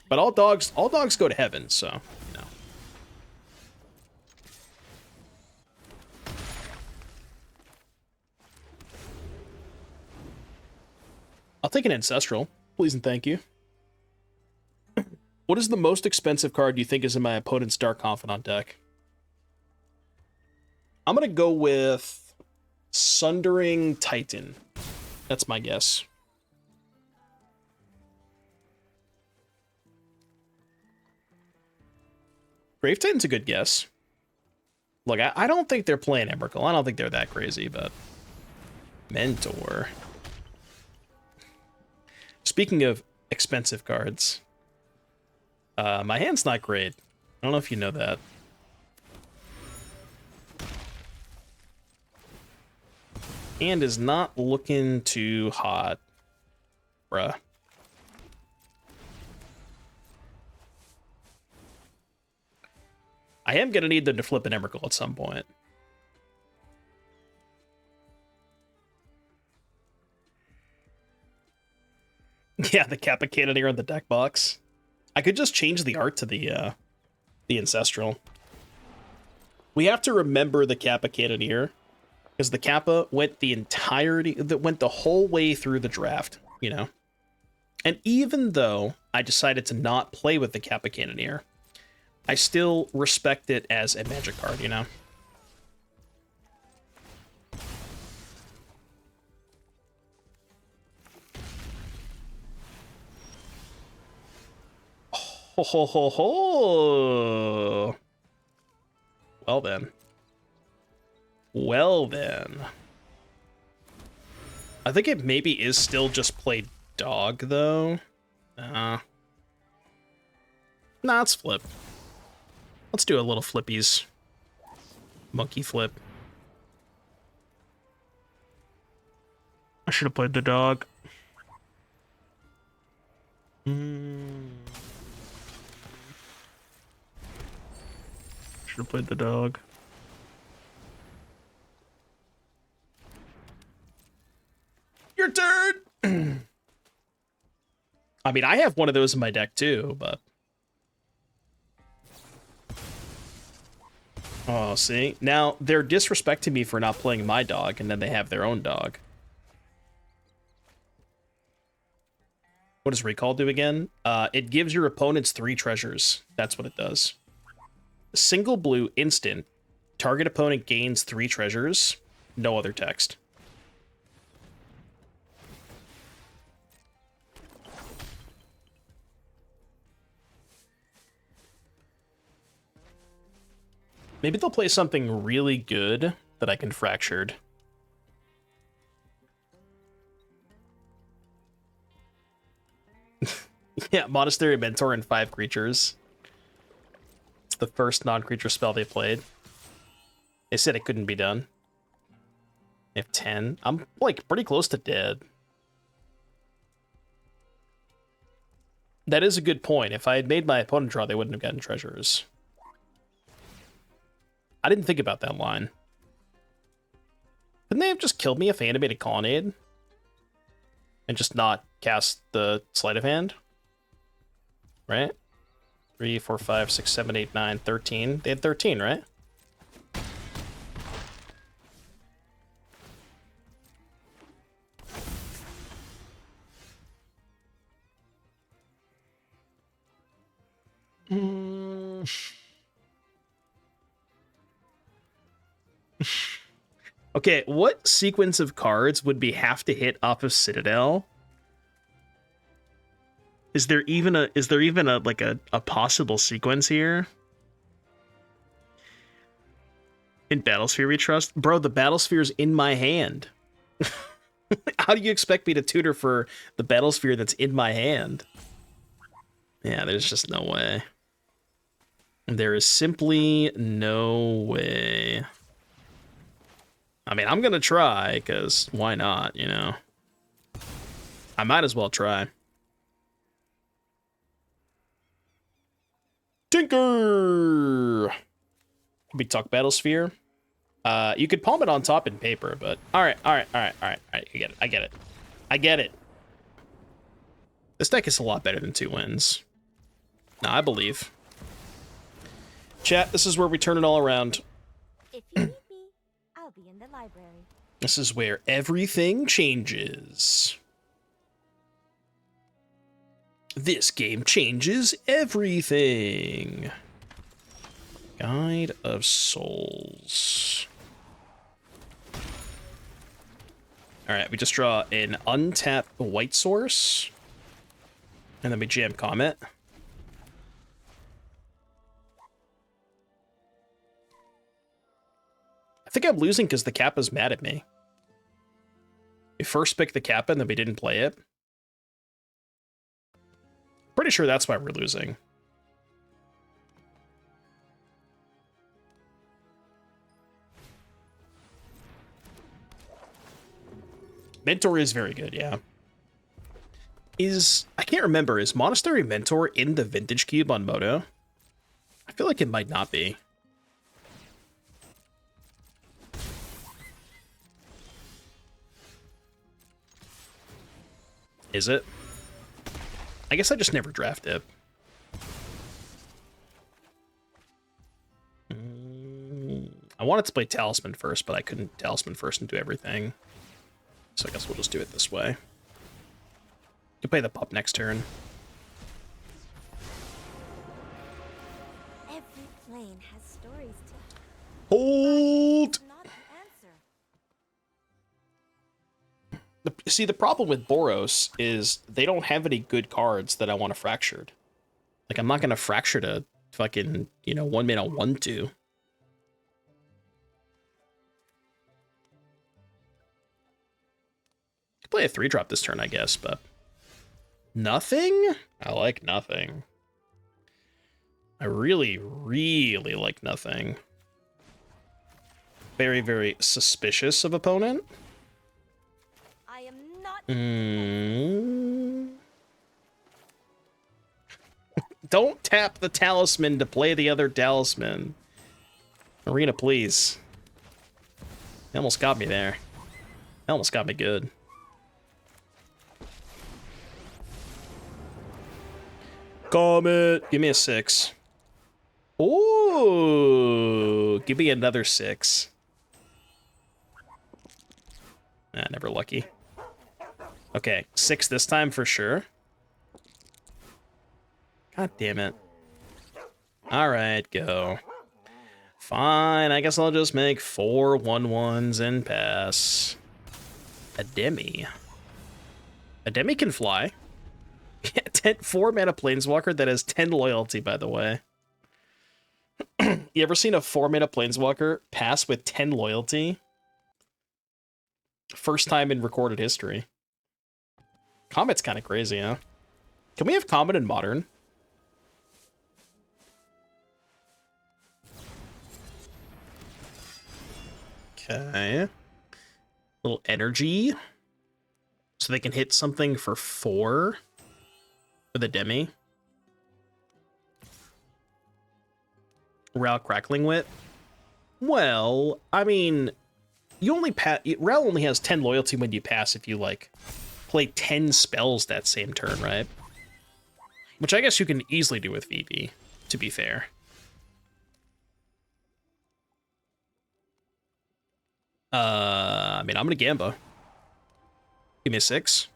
But all dogs go to heaven, so, you know. I'll take an Ancestral, please and thank you. What is the most expensive card you think is in my opponent's Dark Confidant deck? I'm gonna go with Sundering Titan. That's my guess. Grave Titan's a good guess. Look, I don't think they're playing Emrakul. I don't think they're that crazy, but... Mentor. Speaking of expensive cards, my hand's not great. I don't know if you know that. Hand is not looking too hot, bruh. I am gonna need them to flip an Emrakul at some point. Yeah, the Kappa Cannoneer on the deck box. I could just change the art to the Ancestral. We have to remember the Kappa Cannoneer, because the Kappa went the whole way through the draft, you know? And even though I decided to not play with the Kappa Cannoneer, I still respect it as a Magic card, you know? Ho ho ho ho! Well then. Well then. I think it maybe is still just play dog, though. Nah, let's flip. Let's do a little flippies. Monkey flip. I should have played the dog. Should have played the dog. Your turn! I mean, I have one of those in my deck too, but... Oh, see? Now, they're disrespecting me for not playing my dog, and then they have their own dog. What does Recall do again? It gives your opponents 3 treasures. That's what it does. A single blue instant. Target opponent gains 3 treasures. No other text. Maybe they'll play something really good that I can Fractured. Yeah, Monastery Mentor and 5 creatures. It's the first non-creature spell they played. They said it couldn't be done. They have 10. I'm, like, pretty close to dead. That is a good point. If I had made my opponent draw, they wouldn't have gotten treasures. I didn't think about that line. Couldn't they have just killed me if I animated Colonnade? And just not cast the Sleight of Hand? Right? 3, 4, 5, 6, 7, 8, 9, 13. They had 13, right? Okay, what sequence of cards would we have to hit off of Citadel? Is there even a like a possible sequence here? In Battlesphere we trust? Bro, the Battlesphere's in my hand. How do you expect me to tutor for the Battlesphere that's in my hand? Yeah, there's just no way. There is simply no way. I mean, I'm gonna try, because why not, you know? I might as well try. Tinker! Can we talk Battlesphere? You could palm it on top in paper, but... Alright. I get it. This deck is a lot better than 2 wins. Nah, I believe. Chat, this is where we turn it all around. If you need me, I'll be in the library. This is where everything changes. This game changes everything. Guide of Souls. Alright, we just draw an untapped white source. And then we jam Comet. I think I'm losing because the Kappa's mad at me. We first picked the Kappa and then we didn't play it. Pretty sure that's why we're losing. Mentor is very good, yeah. I can't remember, is Monastery Mentor in the Vintage Cube on Moto? I feel like it might not be. Is it? I guess I just never draft it. I wanted to play Talisman first, but I couldn't Talisman first and do everything. So I guess we'll just do it this way. You play the pup next turn. Every plane has stories to Hold! not an answer. See, the problem with Boros is they don't have any good cards that I want to Fractured. Like, I'm not going to Fracture to fucking, 1 mana 1/2. Play a 3-drop this turn, I guess, but nothing? I like nothing. I really, really like nothing. Very, very suspicious of opponent. I am not. Don't tap the Talisman to play the other Talisman. Arena, please. They almost got me there. They almost got me good. Comet! Give me a 6. Ooh! Give me another 6. Nah, never lucky. Okay, 6 this time for sure. God damn it. Alright, go. Fine, I guess I'll just make 4 1/1s and pass. A Demi. A Demi can fly. 4 mana Planeswalker that has 10 loyalty, by the way. You ever seen a 4 mana Planeswalker pass with 10 loyalty? First time in recorded history. Comet's kind of crazy, huh? Can we have Comet in Modern? Okay. Little energy. So they can hit something for 4 with a Demi. Ral Crackling Wit. Well, I mean, you only Ral only has 10 loyalty when you pass if you, like, play 10 spells that same turn, right? Which I guess you can easily do with VV, to be fair. I mean, I'm gonna Gamba. Give me a 6.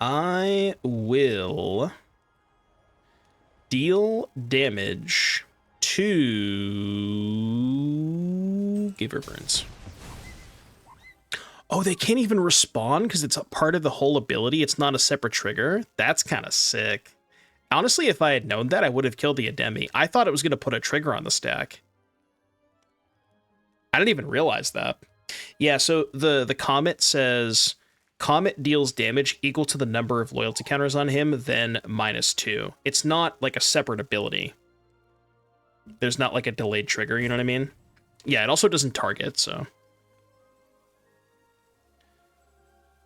I will deal damage to Giver Burns. Oh, they can't even respawn because it's a part of the whole ability. It's not a separate trigger. That's kind of sick. Honestly, if I had known that, I would have killed the Ademi. I thought it was going to put a trigger on the stack. I didn't even realize that. Yeah, so the Comet says... Comet deals damage equal to the number of loyalty counters on him, then -2. It's not like a separate ability. There's not like a delayed trigger, you know what I mean? Yeah, it also doesn't target, so...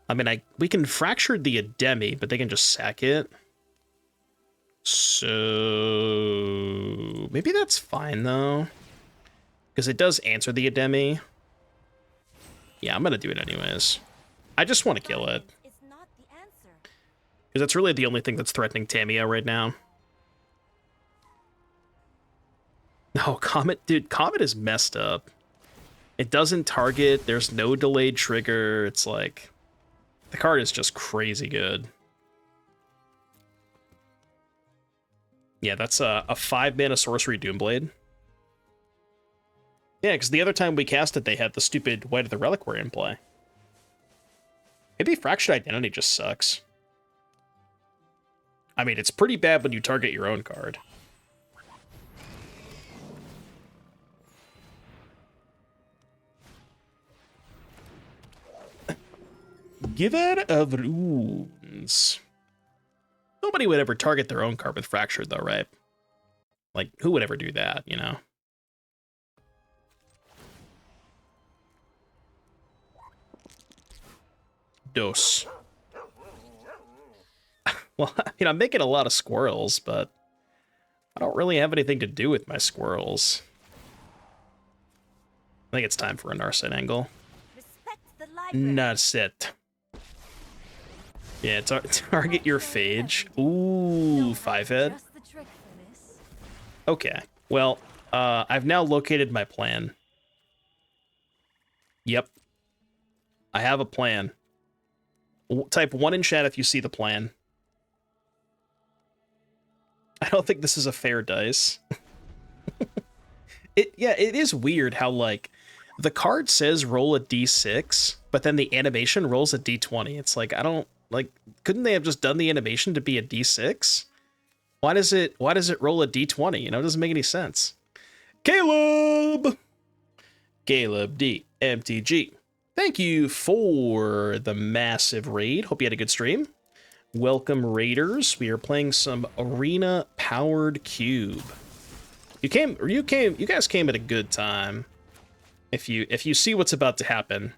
I mean, we can Fracture the Ademi, but they can just sack it. So... maybe that's fine, though. Because it does answer the Ademi. Yeah, I'm gonna do it anyways. I just want to kill it. Because that's really the only thing that's threatening Tamiya right now. No, Comet, dude, Comet is messed up. It doesn't target, there's no delayed trigger, it's like... the card is just crazy good. Yeah, that's a 5-mana Sorcery Doomblade. Yeah, because the other time we cast it, they had the stupid White of the Reliquary in play. Maybe Fractured Identity just sucks. I mean, it's pretty bad when you target your own card. Giver of Runes. Nobody would ever target their own card with Fractured, though, right? Like, who would ever do that, you know? Dos. Well, I mean, I'm making a lot of squirrels, but I don't really have anything to do with my squirrels. I think it's time for a Narset angle. Respect the library. Narset. Yeah, target your phage. Ooh, 5-head. Okay, well, I've now located my plan. Yep. I have a plan. Type 1 in chat if you see the plan. I don't think this is a fair dice. It is weird how, like, the card says roll a d6, but then the animation rolls a d20. It's like, I don't, like, couldn't they have just done the animation to be a d6? Why does it roll a d20? You know, it doesn't make any sense. Caleb D, MTG. Thank you for the massive raid. Hope you had a good stream. Welcome, raiders. We are playing some Arena Powered Cube. You guys came at a good time. If you see what's about to happen,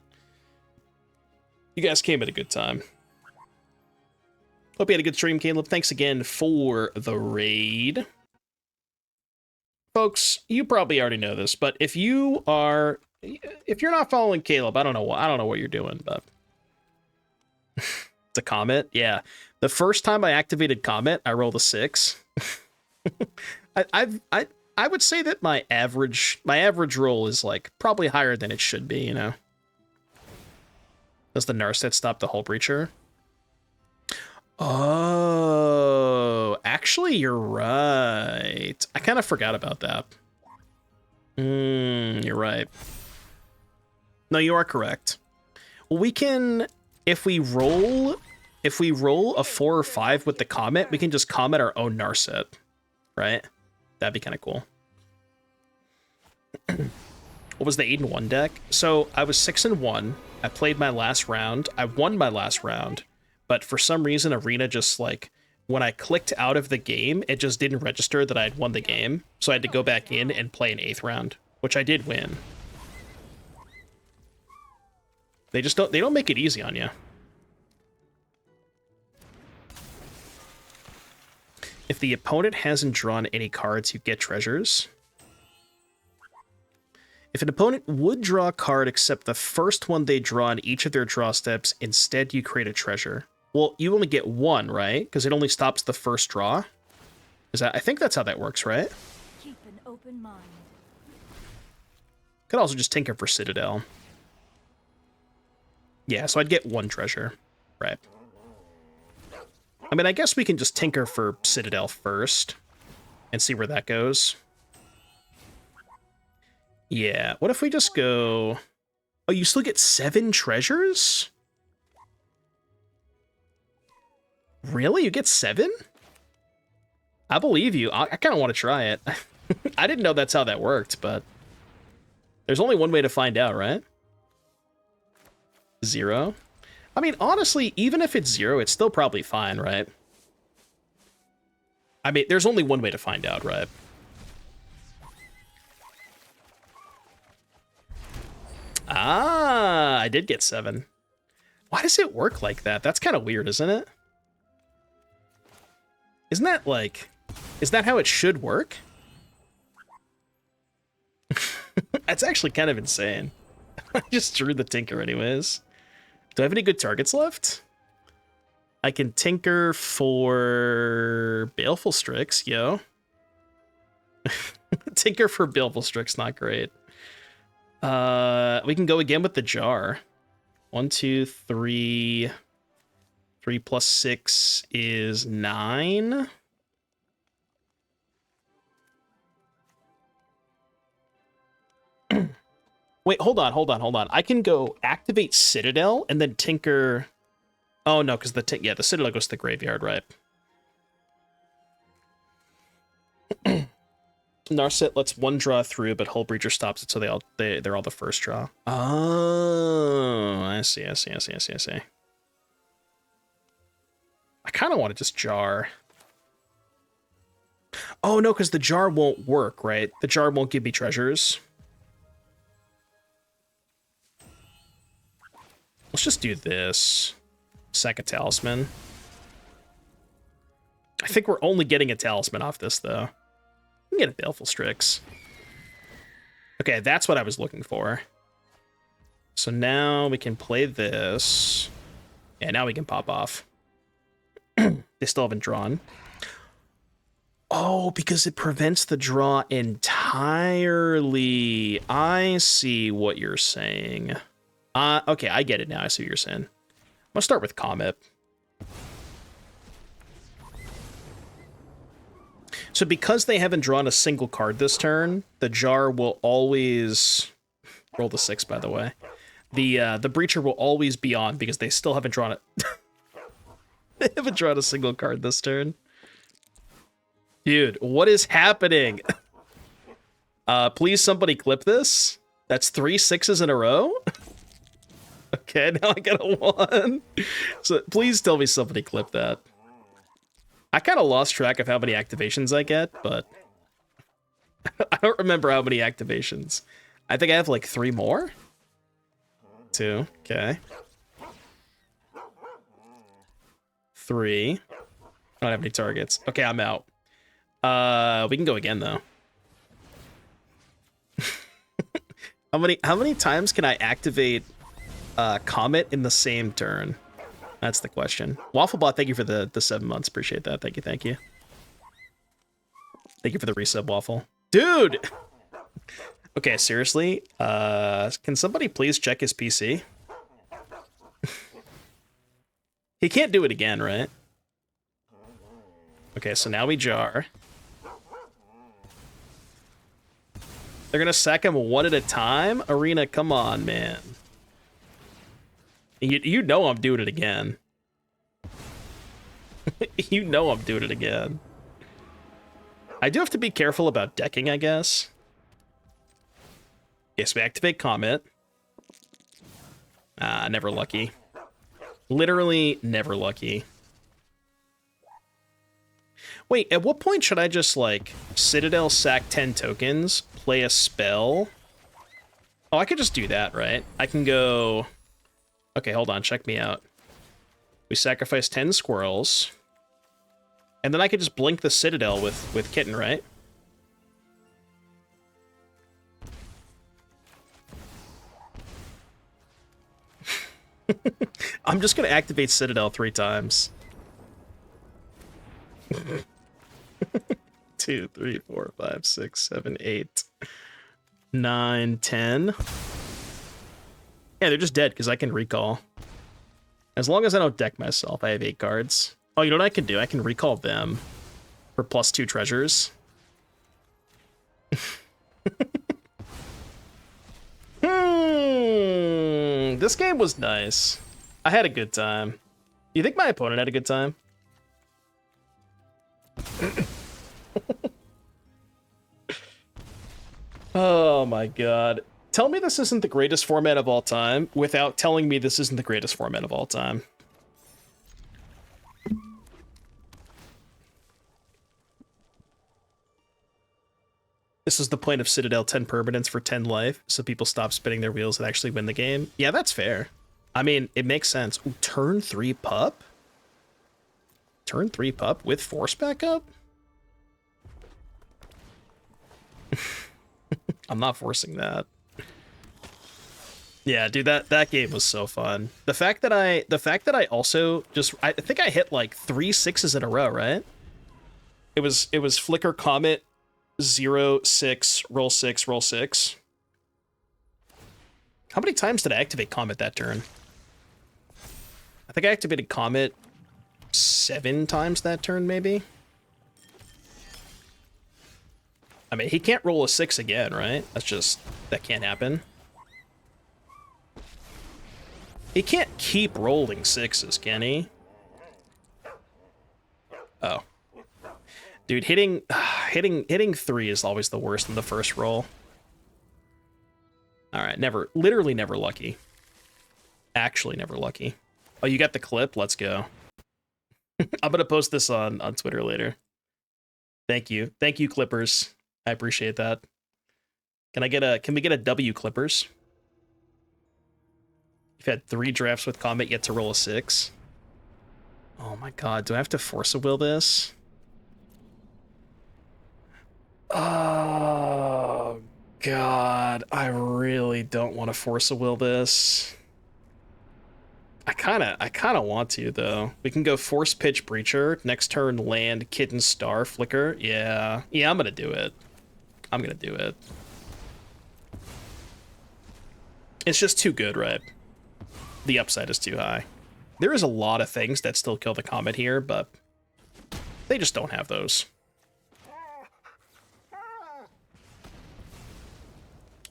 you guys came at a good time. Hope you had a good stream, Caleb. Thanks again for the raid. Folks, you probably already know this, but if you're not following Caleb, I don't know what you're doing, but it's a comment. Yeah. The first time I activated comment, I rolled a 6. I would say that my average roll is like probably higher than it should be, you know. Does the Narset stop the Hullbreacher? Oh, actually, you're right. I kind of forgot about that. You're right. No, you are correct. We can, if we roll a 4 or 5 with the comment, we can just comment our own Narset, right? That'd be kind of cool. What was the 8-1 deck? So I was 6-1. I played my last round. I won my last round. But for some reason, Arena just, like, when I clicked out of the game, it just didn't register that I had won the game. So I had to go back in and play an 8th round, which I did win. They don't make it easy on you. If the opponent hasn't drawn any cards, you get treasures. If an opponent would draw a card except the first one they draw in each of their draw steps, instead you create a treasure. Well, you only get 1, right? Because it only stops the first draw. I think that's how that works, right? Keep an open mind. Could also just tinker for Citadel. Yeah, so I'd get 1 treasure, right? I mean, I guess we can just tinker for Citadel first and see where that goes. Yeah, what if we just go... Oh, you still get 7 treasures? Really? You get 7? I believe you. I kind of want to try it. I didn't know that's how that worked, but... There's only one way to find out, right? 0? I mean, honestly, even if it's 0, it's still probably fine, right? I mean, there's only one way to find out, right? Ah, I did get 7. Why does it work like that? That's kind of weird, isn't it? Isn't that, like... Is that how it should work? That's actually kind of insane. I just drew the tinker anyways. Do I have any good targets left? I can tinker for Baleful Strix, yo. Tinker for Baleful Strix, not great. We can go again with the jar. 1, 2, 3. 3 plus 6 is 9. Wait, hold on. I can go activate Citadel and then tinker. Oh no, because the Citadel goes to the graveyard, right? Narset lets 1 draw through, but Hullbreacher stops it, so they're all the first draw. Oh, I see. I kind of want to just jar. Oh no, because the jar won't work, right? The jar won't give me treasures. Let's just do this. Sack a talisman. I think we're only getting a talisman off this, though. We can get a Baleful Strix. Okay, that's what I was looking for. So now we can play this. Yeah, now we can pop off. They still haven't drawn. Oh, because it prevents the draw entirely. I see what you're saying. Okay, I get it now. I see what you're saying. I'm gonna start with Comet. So because they haven't drawn a single card this turn, the jar will always roll the 6, by the way. The Breacher will always be on because they still haven't drawn it. They haven't drawn a single card this turn. Dude, what is happening? Please somebody clip this. That's 3 6s in a row. Okay, now I got a 1. So please tell me somebody clip that. I kind of lost track of how many activations I get, but I don't remember how many activations. I think I have like 3 more. 2, okay. 3. I don't have any targets. Okay, I'm out. We can go again though. How many times can I activate Comet in the same turn? That's the question. Wafflebot, thank you for the 7 months. Appreciate that. Thank you, thank you. Thank you for the resub, Waffle. Dude! Okay, seriously? Can somebody please check his PC? He can't do it again, right? Okay, so now we jar. They're gonna sack him one at a time? Arena, come on, man. You know I'm doing it again. You know I'm doing it again. I do have to be careful about decking, I guess. Yes, we activate Comet. Never lucky. Literally never lucky. Wait, at what point should I just, like, Citadel sack 10 tokens, play a spell? Oh, I could just do that, right? I can go... Okay, hold on, check me out. We sacrifice 10 squirrels. And then I could just blink the Citadel with Kitten, right? I'm just gonna activate Citadel 3 times. 2, 3, 4, 5, 6, 7, 8, 9, 10. Yeah, they're just dead because I can recall. As long as I don't deck myself, I have 8 cards. Oh, you know what I can do? I can recall them for +2 treasures. This game was nice. I had a good time. You think my opponent had a good time? Oh my god. Tell me this isn't the greatest format of all time without telling me this isn't the greatest format of all time. This is the point of Citadel 10 permanents for 10 life, so people stop spinning their wheels and actually win the game. Yeah, that's fair. I mean, it makes sense. Ooh, turn 3 pup? Turn 3 pup with force backup? I'm not forcing that. Yeah, dude, that game was so fun. The fact that I also just I think I hit like 3 6s in a row, right? It was Flicker Comet 0 6 roll 6 roll 6. How many times did I activate Comet that turn? I think I activated Comet 7 times that turn, maybe. I mean, he can't roll a 6 again, right? That can't happen. He can't keep rolling 6s, can he? Oh. Dude, hitting 3 is always the worst in the first roll. Alright, literally never lucky. Actually never lucky. Oh, you got the clip? Let's go. I'm gonna post this on Twitter later. Thank you. Thank you, Clippers. I appreciate that. Can we get a W, Clippers? You've had 3 drafts with Comet, yet to roll a 6. Oh my god, do I have to force a will this? Oh God, I really don't want to force a will this. I kind of want to though. We can go force pitch breacher next turn, land kitten star flicker. Yeah, I'm gonna do it. I'm gonna do it. It's just too good, right? The upside is too high. There is a lot of things that still kill the comet here, but they just don't have those.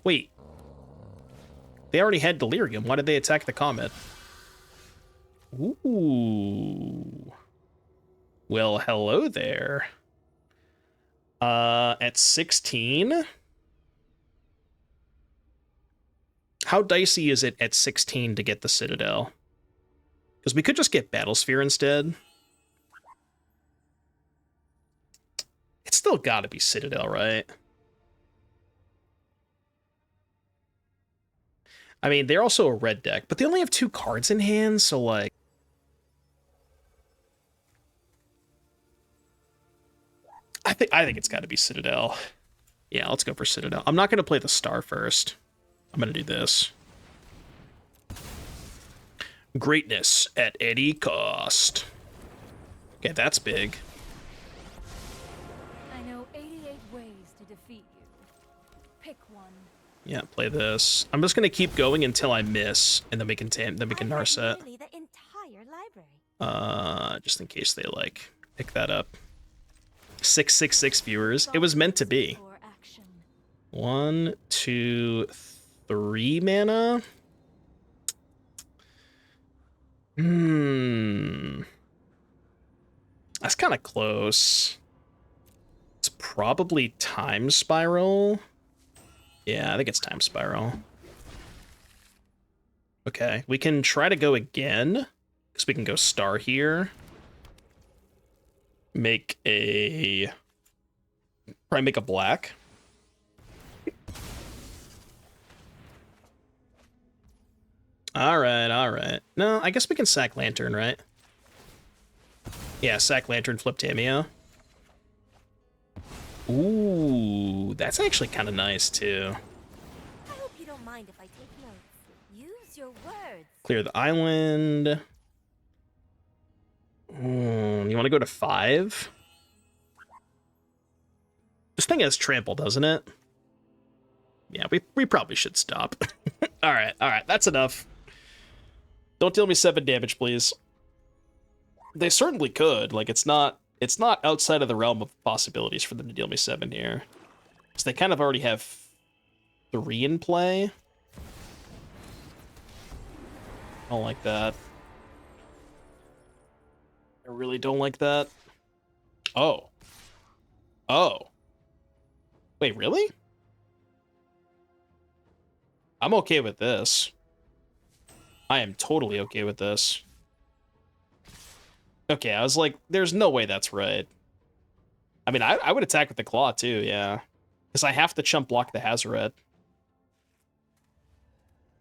Wait. They already had delirium. Why did they attack the comet? Ooh. Well, hello there. At 16? How dicey is it at 16 to get the Citadel? Because we could just get Battlesphere instead. It's still gotta be Citadel, right? I mean, they're also a red deck, but they only have 2 cards in hand, so like... I think it's gotta be Citadel. Yeah, let's go for Citadel. I'm not gonna play the star first. I'm gonna do this. Greatness at any cost. Okay, that's big. I know 88 ways to defeat you. Pick one. Yeah, play this. I'm just gonna keep going until I miss, and then we can Narset. Nearly the entire library. Just in case they like pick that up. 666 viewers. It was meant to be. 1, 2, 3 mana. That's kind of close. It's probably Time Spiral. Yeah, I think it's Time Spiral. Okay, we can try to go again, because we can go star here. Probably make a black. All right. No, I guess we can sack Lantern, right? Yeah, sack Lantern, flip Tameo. Ooh, that's actually kind of nice, too. I hope you don't mind if I take notes. Use your words. Clear the island. You want to go to 5? This thing has trample, doesn't it? Yeah, we probably should stop. All right, that's enough. Don't deal me 7 damage, please. They certainly could. Like, it's not outside of the realm of possibilities for them to deal me 7 here. Because they kind of already have 3 in play. I don't like that. I really don't like that. Oh. Wait, really? I'm okay with this. I am totally okay with this. Okay, I was like, there's no way that's right. I mean, I would attack with the claw too, yeah. Because I have to chump block the Hazoret.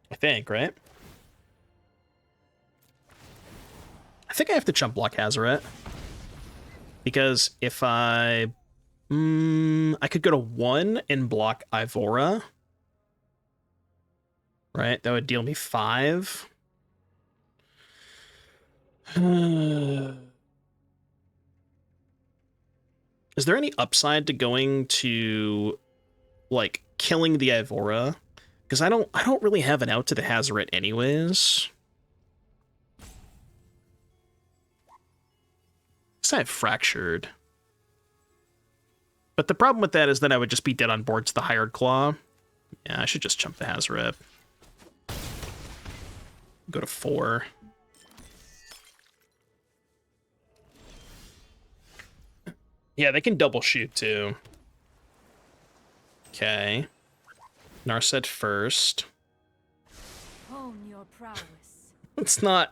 I think, right? I think I have to chump block Hazoret. Because if I could go to 1 and block Ivora. Right? That would deal me 5. Is there any upside to going to, like, killing the Ivora? Because I don't really have an out to the Hazoret anyways. Because I have Fractured. But the problem with that is then I would just be dead on board to the Hired Claw. Yeah, I should just chump the Hazoret. Go to 4. Yeah, they can double shoot too. Okay. Narset first. Hone your prowess. It's not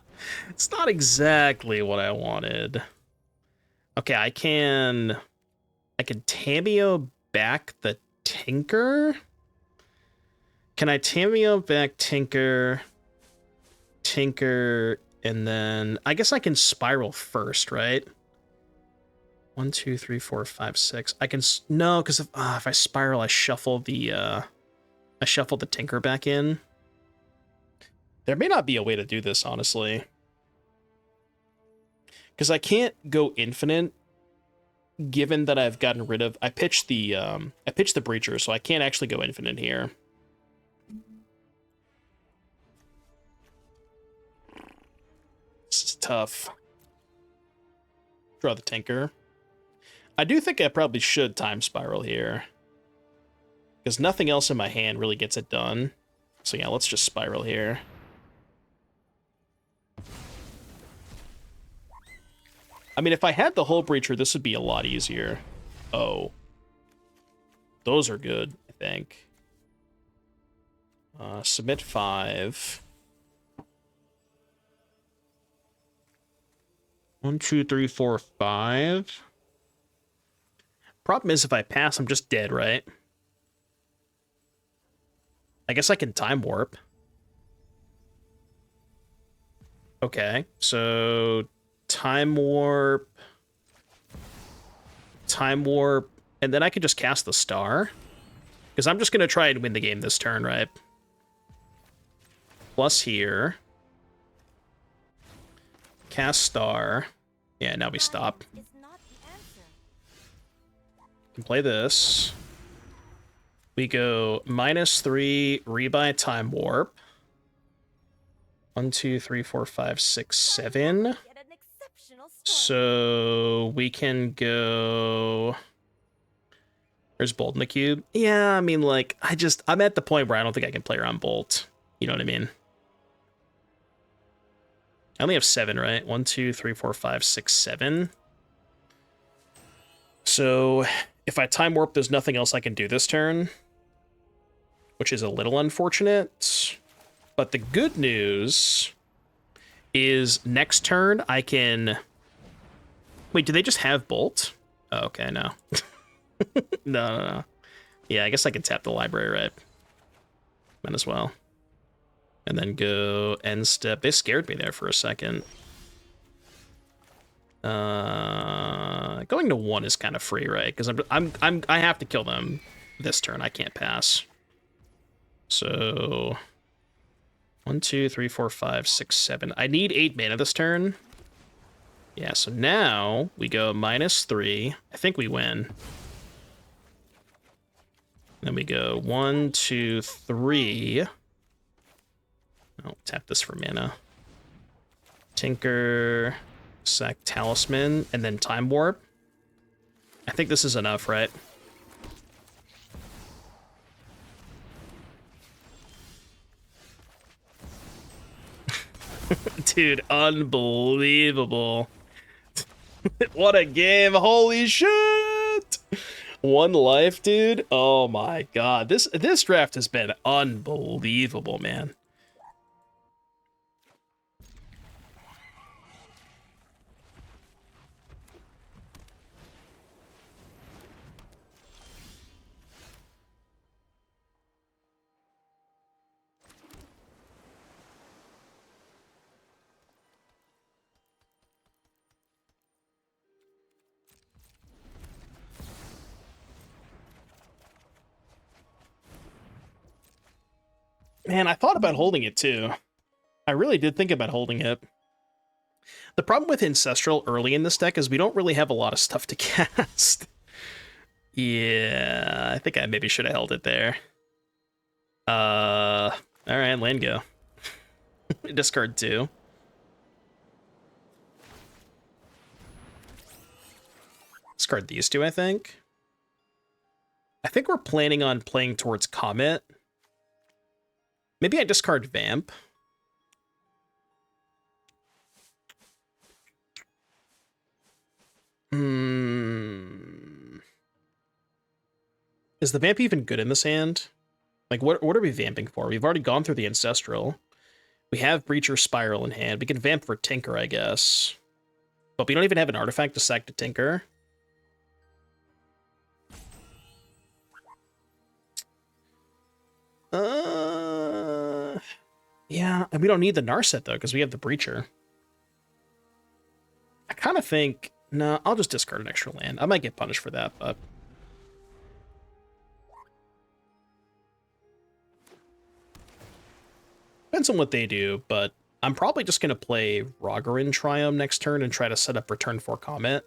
exactly what I wanted. Okay, I can Tameo back the Tinker? Can I Tameo back Tinker, and then I guess I can Spiral first, right? 1, 2, 3, 4, 5, 6. I can no, because if I Spiral, I shuffle the I shuffled the Tinker back in. There may not be a way to do this, honestly. Because I can't go infinite, given that I've gotten rid of... I pitched the Breacher, so I can't actually go infinite here. This is tough. Draw the Tinker. I do think I probably should Time Spiral here, because nothing else in my hand really gets it done. So yeah, let's just Spiral here. I mean, if I had the Hullbreacher, this would be a lot easier. Oh. Those are good, I think. Submit 5. 1, 2, 3, 4, 5. Problem is, if I pass, I'm just dead, right? I guess I can Time Warp. Okay, so... Time Warp, and then I could just cast the Star. Because I'm just going to try and win the game this turn, right? Plus here. Cast Star. Yeah, now we stop. Can play this. We go -3, rebuy Time Warp. 1, 2, 3, 4, 5, 6, 7. So we can go... There's Bolt in the cube. Yeah, I mean, like, I'm at the point where I don't think I can play around Bolt. You know what I mean? I only have 7, right? 1, 2, 3, 4, 5, 6, 7. So if I Time Warp, there's nothing else I can do this turn, which is a little unfortunate. But the good news is next turn I can... Wait, do they just have Bolt? Oh, okay, no. No. Yeah, I guess I can tap the library, right? Might as well. And then go end step. They scared me there for a second. Going to 1 is kind of free, right? Because I have to kill them this turn. I can't pass. So 1, 2, 3, 4, 5, 6, 7. I need 8 mana this turn. Yeah, so now we go -3. I think we win. Then we go 1, 2, 3. Oh, tap this for mana. Tinker, sack Talisman, and then Time Warp. I think this is enough, right? Dude, unbelievable. What a game. Holy shit. 1 life, dude. Oh my god. This draft has been unbelievable, man. Man, I thought about holding it too. I really did think about holding it. The problem with Ancestral early in this deck is we don't really have a lot of stuff to cast. Yeah, I think I maybe should have held it there. Alright, land go. Discard 2. Discard these 2, I think. I think we're planning on playing towards Comet. Maybe I discard Vamp. Is the Vamp even good in this hand? Like, what are we vamping for? We've already gone through the Ancestral. We have Breacher Spiral in hand. We can vamp for Tinker, I guess. But we don't even have an artifact to sack to Tinker. Yeah, and we don't need the Narset, though, because we have the Breacher. I kind of think... No, I'll just discard an extra land. I might get punished for that, but... depends on what they do, but I'm probably just going to play Rogarin Triome next turn and try to set up Return for Comment.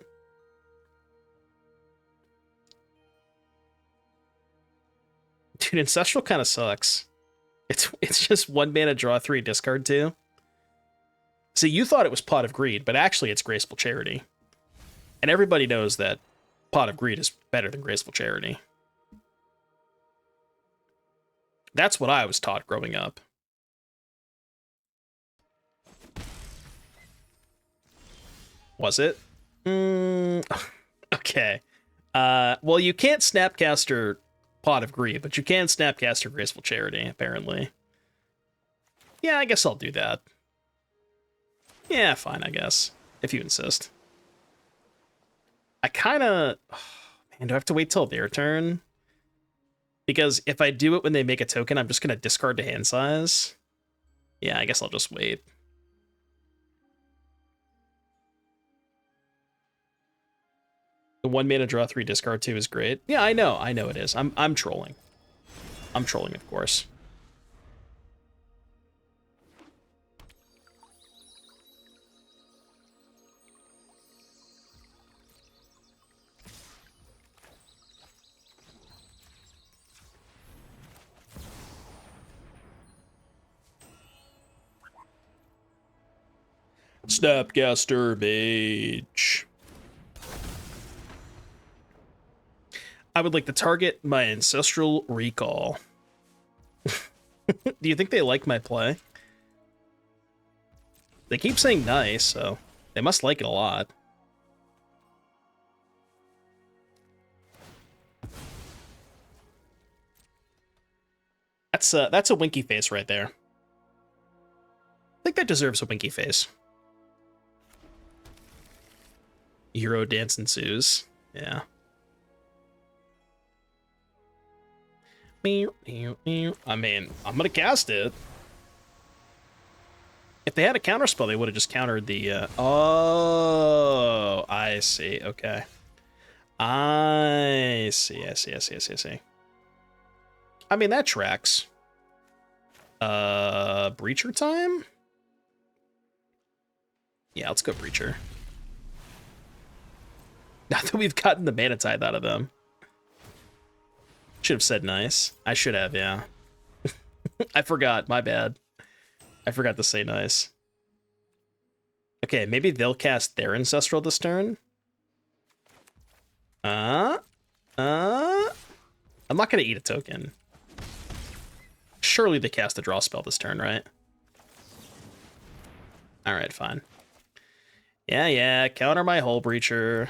Dude, Ancestral kind of sucks. It's just 1 mana, draw 3, discard 2. See, you thought it was Pot of Greed, but actually it's Graceful Charity. And everybody knows that Pot of Greed is better than Graceful Charity. That's what I was taught growing up. Was it? Okay. Well, you can't Snapcaster Pot of Greed, but you can Snapcaster Graceful Charity, apparently. Yeah, I guess I'll do that. Yeah, fine, I guess. If you insist. I kinda... Oh, man, do I have to wait till their turn? Because if I do it when they make a token, I'm just gonna discard to hand size. Yeah, I guess I'll just wait. The 1 mana, draw 3, discard 2 is great. Yeah, I know it is. I'm trolling. I'm trolling, of course. Snapcaster Mage. I would like to target my Ancestral Recall. Do you think they like my play? They keep saying nice, so they must like it a lot. That's a winky face right there. I think that deserves a winky face. Euro dance ensues. Yeah. I mean, I'm gonna cast it. If they had a counterspell, they would have just countered the, Oh, I see. Okay. I see. I mean, that tracks. Breacher time? Yeah, let's go Breacher. Now that we've gotten the Mana Tithe out of them. Should have said nice. I should have, yeah. I forgot, my bad. I forgot to say nice. Okay, maybe they'll cast their Ancestral this turn. I'm not gonna eat a token. Surely they cast a draw spell this turn, right? Alright, fine. Yeah, counter my Hullbreacher.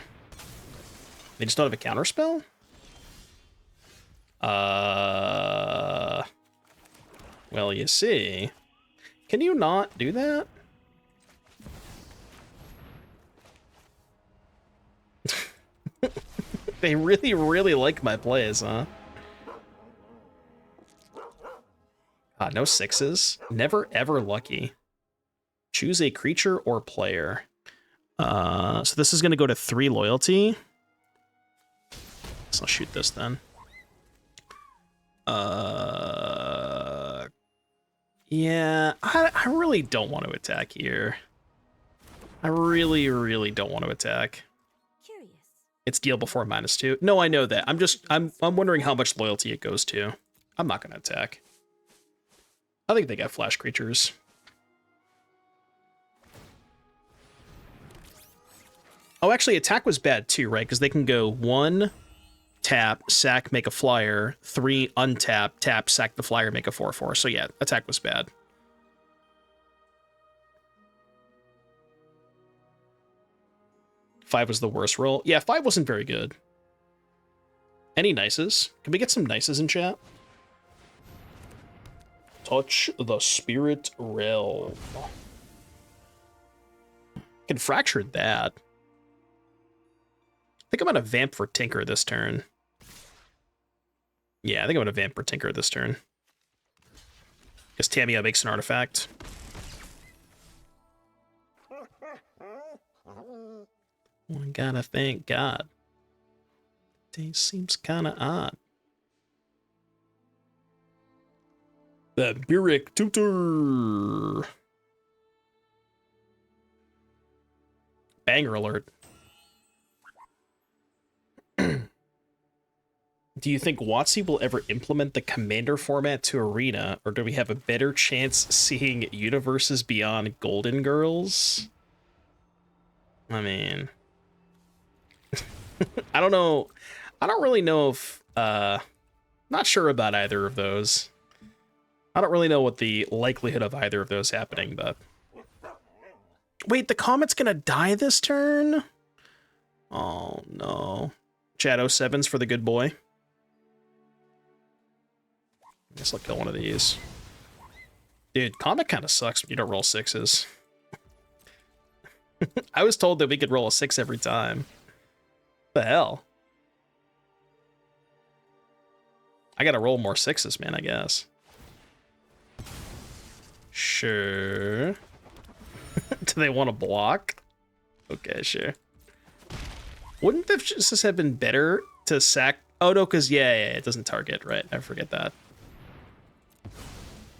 They just don't have a counter spell? Well, you see. Can you not do that? They really like my plays, huh? God, no 6s. Never ever lucky. Choose a creature or player. So this is gonna go to 3 loyalty. So I'll shoot this then. Yeah, I really don't want to attack here. I really don't want to attack. Curious. It's deal before -2. No, I know that. I'm wondering how much loyalty it goes to. I'm not gonna attack. I think they got flash creatures. Oh, actually, attack was bad too, right? Because they can go 1, tap, sack, make a flyer, 3, untap, tap, sack the flyer, make a 4/4. So yeah, attack was bad. Five was the worst roll. Yeah, 5 wasn't very good. Any nices? Can we get some nices in chat? Touch the Spirit Realm. Can fracture that. I think I'm gonna vamp for Tinker this turn. Yeah, I think I'm gonna vamp for Tinker this turn. Because Tamiya makes an artifact. I gotta thank God. Day seems kinda odd. The Burek Tutor. Banger alert. Do you think WotC will ever implement the Commander format to Arena, or do we have a better chance seeing Universes Beyond Golden Girls? I mean... I don't know. I don't really know if... not sure about either of those. I don't really know what the likelihood of either of those happening, but... Wait, the Comet's gonna die this turn? Oh, no. Shadow 7's for the good boy. I guess I'll kill one of these. Dude, Comet kind of sucks when you don't roll 6s. I was told that we could roll a 6 every time. What the hell? I gotta roll more 6s, man, I guess. Sure. Do they want to block? Okay, sure. Wouldn't this just have been better to sack... Oh, no, because, yeah, it doesn't target, right? I forget that.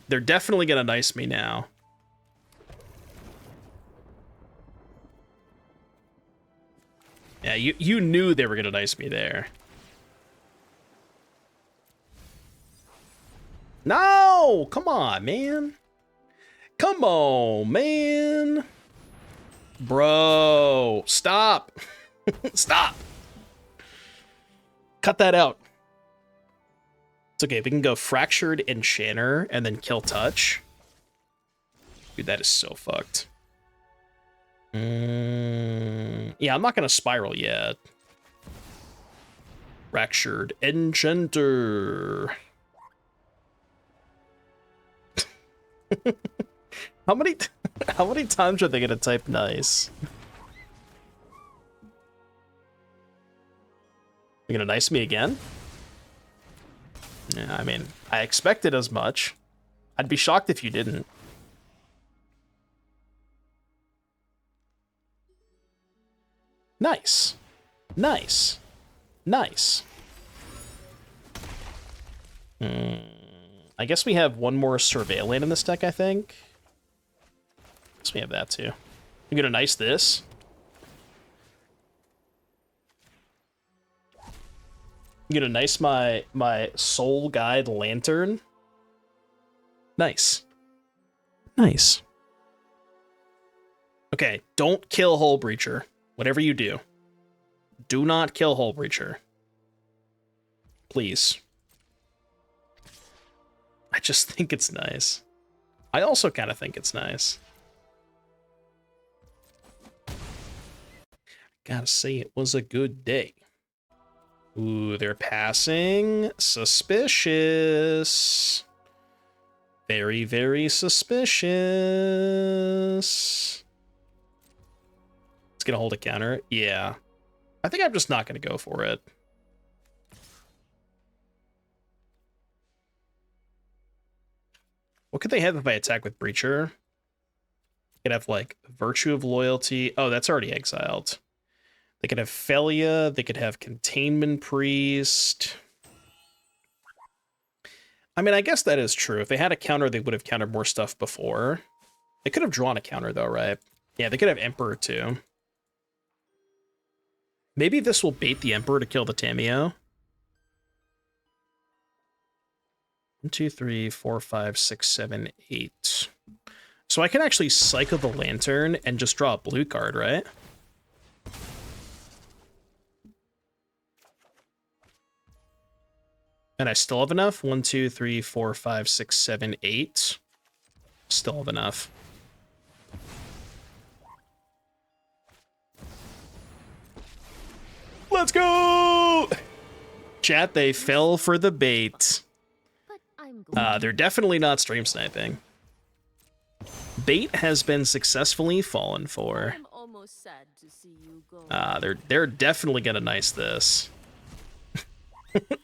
They're definitely gonna nice me now. Yeah, you knew they were gonna nice me there. No! Come on, man. Come on, man. Bro, stop. Stop. Cut that out. It's okay, we can go Fractured Enchanter and then kill Touch. Dude, that is so fucked. Yeah, I'm not gonna Spiral yet. Fractured Enchanter. How many times are they gonna type nice? You're gonna nice me again? Yeah, I mean, I expected as much. I'd be shocked if you didn't. Nice. Nice. Nice. I guess we have one more Surveillant in this deck, I think. I guess we have that too. I'm gonna nice this. I'm gonna nice my Soul Guide Lantern. Nice. Nice. Okay, don't kill Hullbreacher. Whatever you do. Do not kill Hullbreacher. Please. I just think it's nice. I also kind of think it's nice. Gotta say, it was a good day. Ooh, they're passing. Suspicious. Very, very suspicious. It's gonna hold a counter. Yeah. I think I'm just not gonna go for it. What could they have if I attack with Breacher? Could have, like, Virtue of Loyalty. Oh, that's already exiled. They could have Felia. They could have Containment Priest. I mean, I guess that is true. If they had a counter, they would have countered more stuff before. They could have drawn a counter, though, right? Yeah, they could have Emperor, too. Maybe this will bait the Emperor to kill the Tameo. 1, 2, 3, 4, 5, 6, 7, 8. So I can actually cycle the Lantern and just draw a blue card, right? And I still have enough. 1, 2, 3, 4, 5, 6, 7, 8. Still have enough. Let's go! Chat, they fell for the bait. They're definitely not stream sniping. Bait has been successfully fallen for. I'm almost sad to see you go. They're definitely gonna nice this.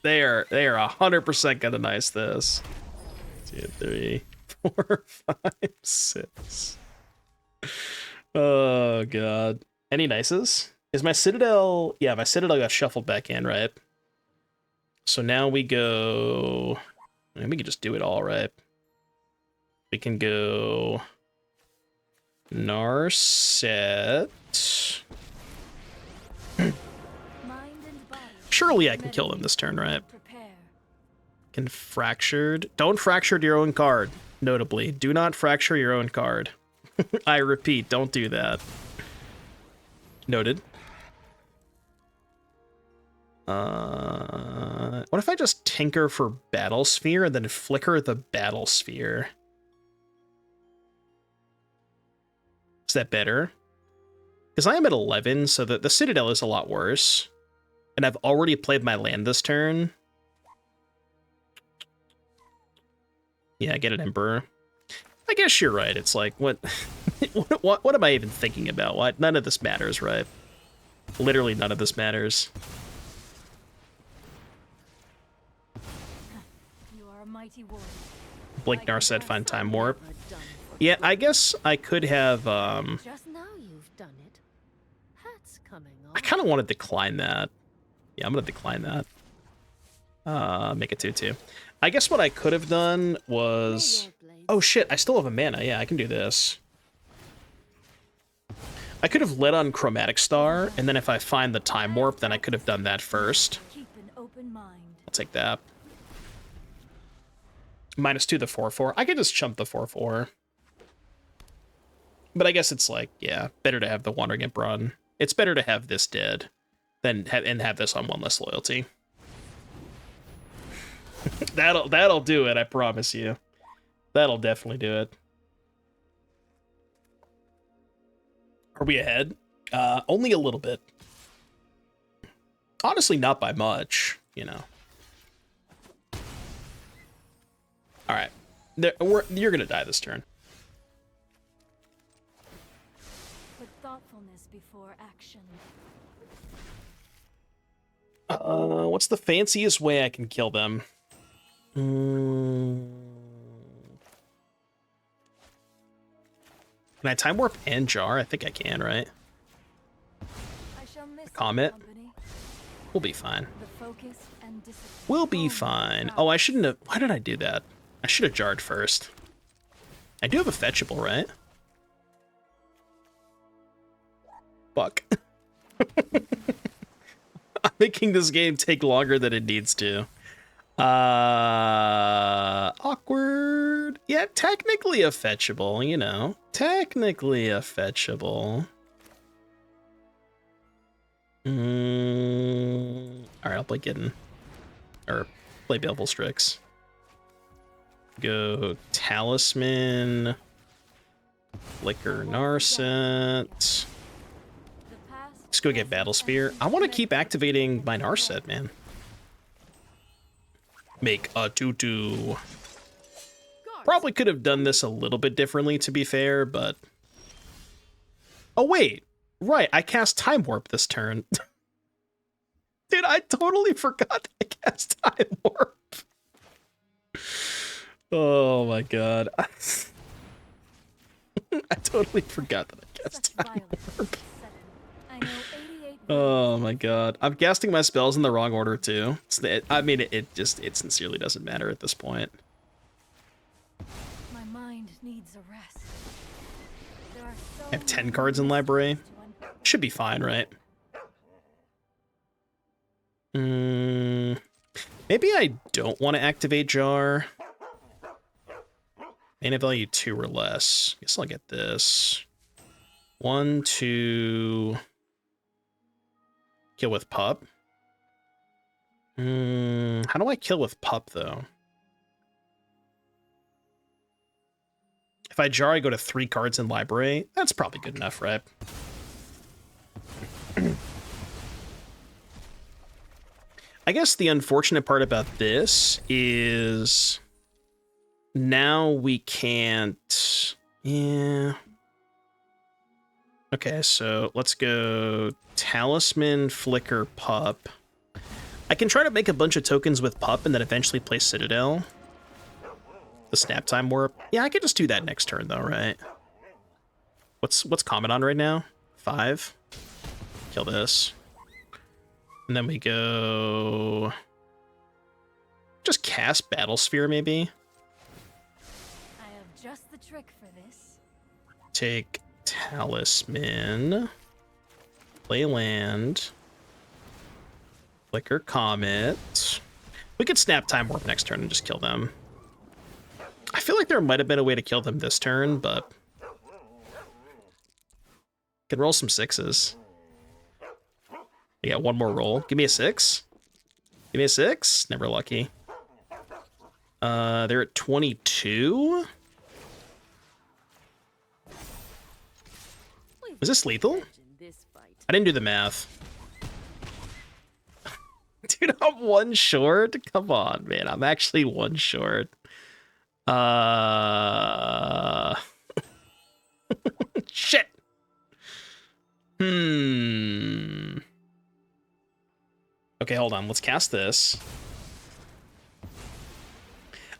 they are 100% gonna nice this. 2, 3, 4, 5, 6. Oh god. Any nices? Is my Citadel? Yeah, my Citadel got shuffled back in, right? So now we go. I mean, we can just do it all, right? We can go Narset. Mind and body. Surely I can kill them this turn, right? Prepare. Can Fractured. Don't fracture your own card. Notably, do not fracture your own card. I repeat, don't do that. Noted. What if I just tinker for Battle Sphere and then flicker the Battle Sphere? Is that better? Because I am at 11, so the Citadel is a lot worse. And I've already played my land this turn. Yeah, get an Emperor. I guess you're right. It's like, what what am I even thinking about? What? None of this matters, right? Literally none of this matters. You are a mighty warrior. Blink Narset, find Time Warp. Yeah, I guess I could have, Just now you've done it. Hat's coming on. I kind of want to decline that. Yeah, I'm going to decline that. Make it 2/2. I guess what I could have done was... Oh shit, I still have a mana. Yeah, I can do this. I could have led on Chromatic Star, and then if I find the Time Warp, then I could have done that first. Keep an open mind. I'll take that. -2 the 4/4. I could just chump the 4/4. But I guess it's like, yeah, better to have the Wandering Imp run. It's better to have this dead than have this on 1 less loyalty. That'll do it, I promise you. That'll definitely do it. Are we ahead? Only a little bit. Honestly, not by much, you know. All right. You're going to die this turn. Put thoughtfulness before action. What's the fanciest way I can kill them? Can I Time Warp and Jar? I think I can, right? I shall miss Comet. company. We'll be fine. The focus and discipline. We'll be fine. Oh, I shouldn't have... Why did I do that? I should have jarred first. I do have a fetchable, right? Fuck. I'm making this game take longer than it needs to. Awkward. Yeah, technically a fetchable, you know. Technically a fetchable. Alright, I'll play Kitten. Or play Baleful Strix. Go Talisman. Flicker Narset. Let's go get Battle Sphere. I want to keep activating my Narset, man. Make a 2/2. Probably could have done this a little bit differently, to be fair, but... Oh, wait. Right, I cast Time Warp this turn. Dude, I totally forgot I cast Time Warp. Oh my god. I totally forgot that I cast Time Warp. Oh my god. I'm casting my spells in the wrong order, too. I mean, it sincerely doesn't matter at this point. My mind needs a rest. There are so I have 10 cards in library. Should be fine, right? Maybe I don't want to activate Jar. Mana value 2 or less. Guess I'll get this. 1, 2... Kill with Pup. How do I kill with Pup, though? If I Jar, I go to 3 cards in library. That's probably good enough, right? I guess the unfortunate part about this is now we can't... Yeah... Okay, so let's go Talisman, Flicker, Pup. I can try to make a bunch of tokens with Pup and then eventually play Citadel. The Snap Time Warp. Yeah, I could just do that next turn though, right? What's Comet on right now? 5. Kill this. And then we go... Just cast Battle Sphere, maybe? I have just trick for this. Take Talisman. Play land. Flicker Comet. We could snap Time Warp next turn and just kill them. I feel like there might have been a way to kill them this turn, but... Can roll some 6s. You got one more roll. Give me a 6. Give me a 6. Never lucky. They're at 22. Is this lethal? I didn't do the math. Dude, I'm one short? Come on, man. I'm actually one short. Shit. Okay, hold on. Let's cast this.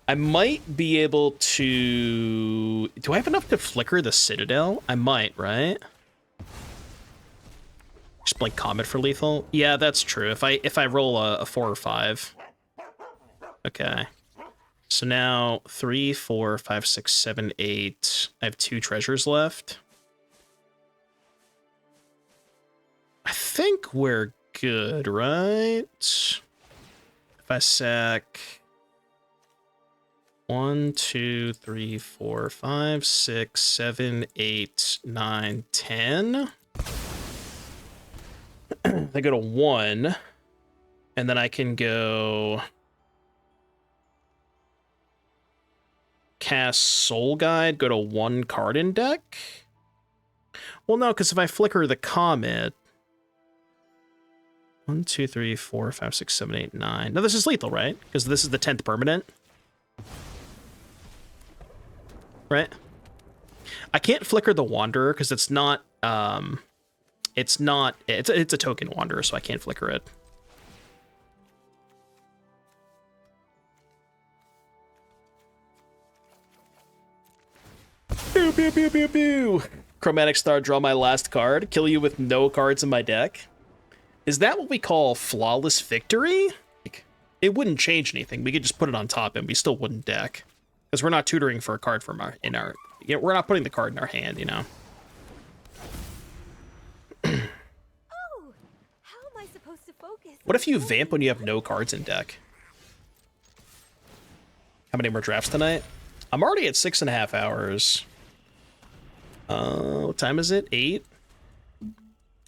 I might be able to... Do I have enough to flicker the Citadel? I might, right? Just blink Comet for lethal? Yeah, that's true. If I roll a 4 or 5. Okay. So now 3, 4, 5, 6, 7, 8. I have 2 treasures left. I think we're good, right? If I sack 1, 2, 3, 4, 5, 6, 7, 8, 9, 10. They go to 1, and then I can go cast Soul Guide, go to 1 card in deck. Well, no, because if I flicker the Comet, 1, 2, 3, 4, 5, 6, 7, 8, 9. No, this is lethal, right? Because this is the 10th permanent. Right? I can't flicker the Wanderer because it's not, it's a token Wanderer, so I can't flicker it. Boo, boo, boo, boo, boo. Chromatic Star, draw my last card. Kill you with no cards in my deck. Is that what we call flawless victory? Like, it wouldn't change anything. We could just put it on top and we still wouldn't deck. Because we're not tutoring for a card from we're not putting the card in our hand, you know? Oh, how am I supposed to focus? What if you vamp when you have no cards in deck? How many more drafts tonight? I'm already at 6.5 hours. What time is it? 8?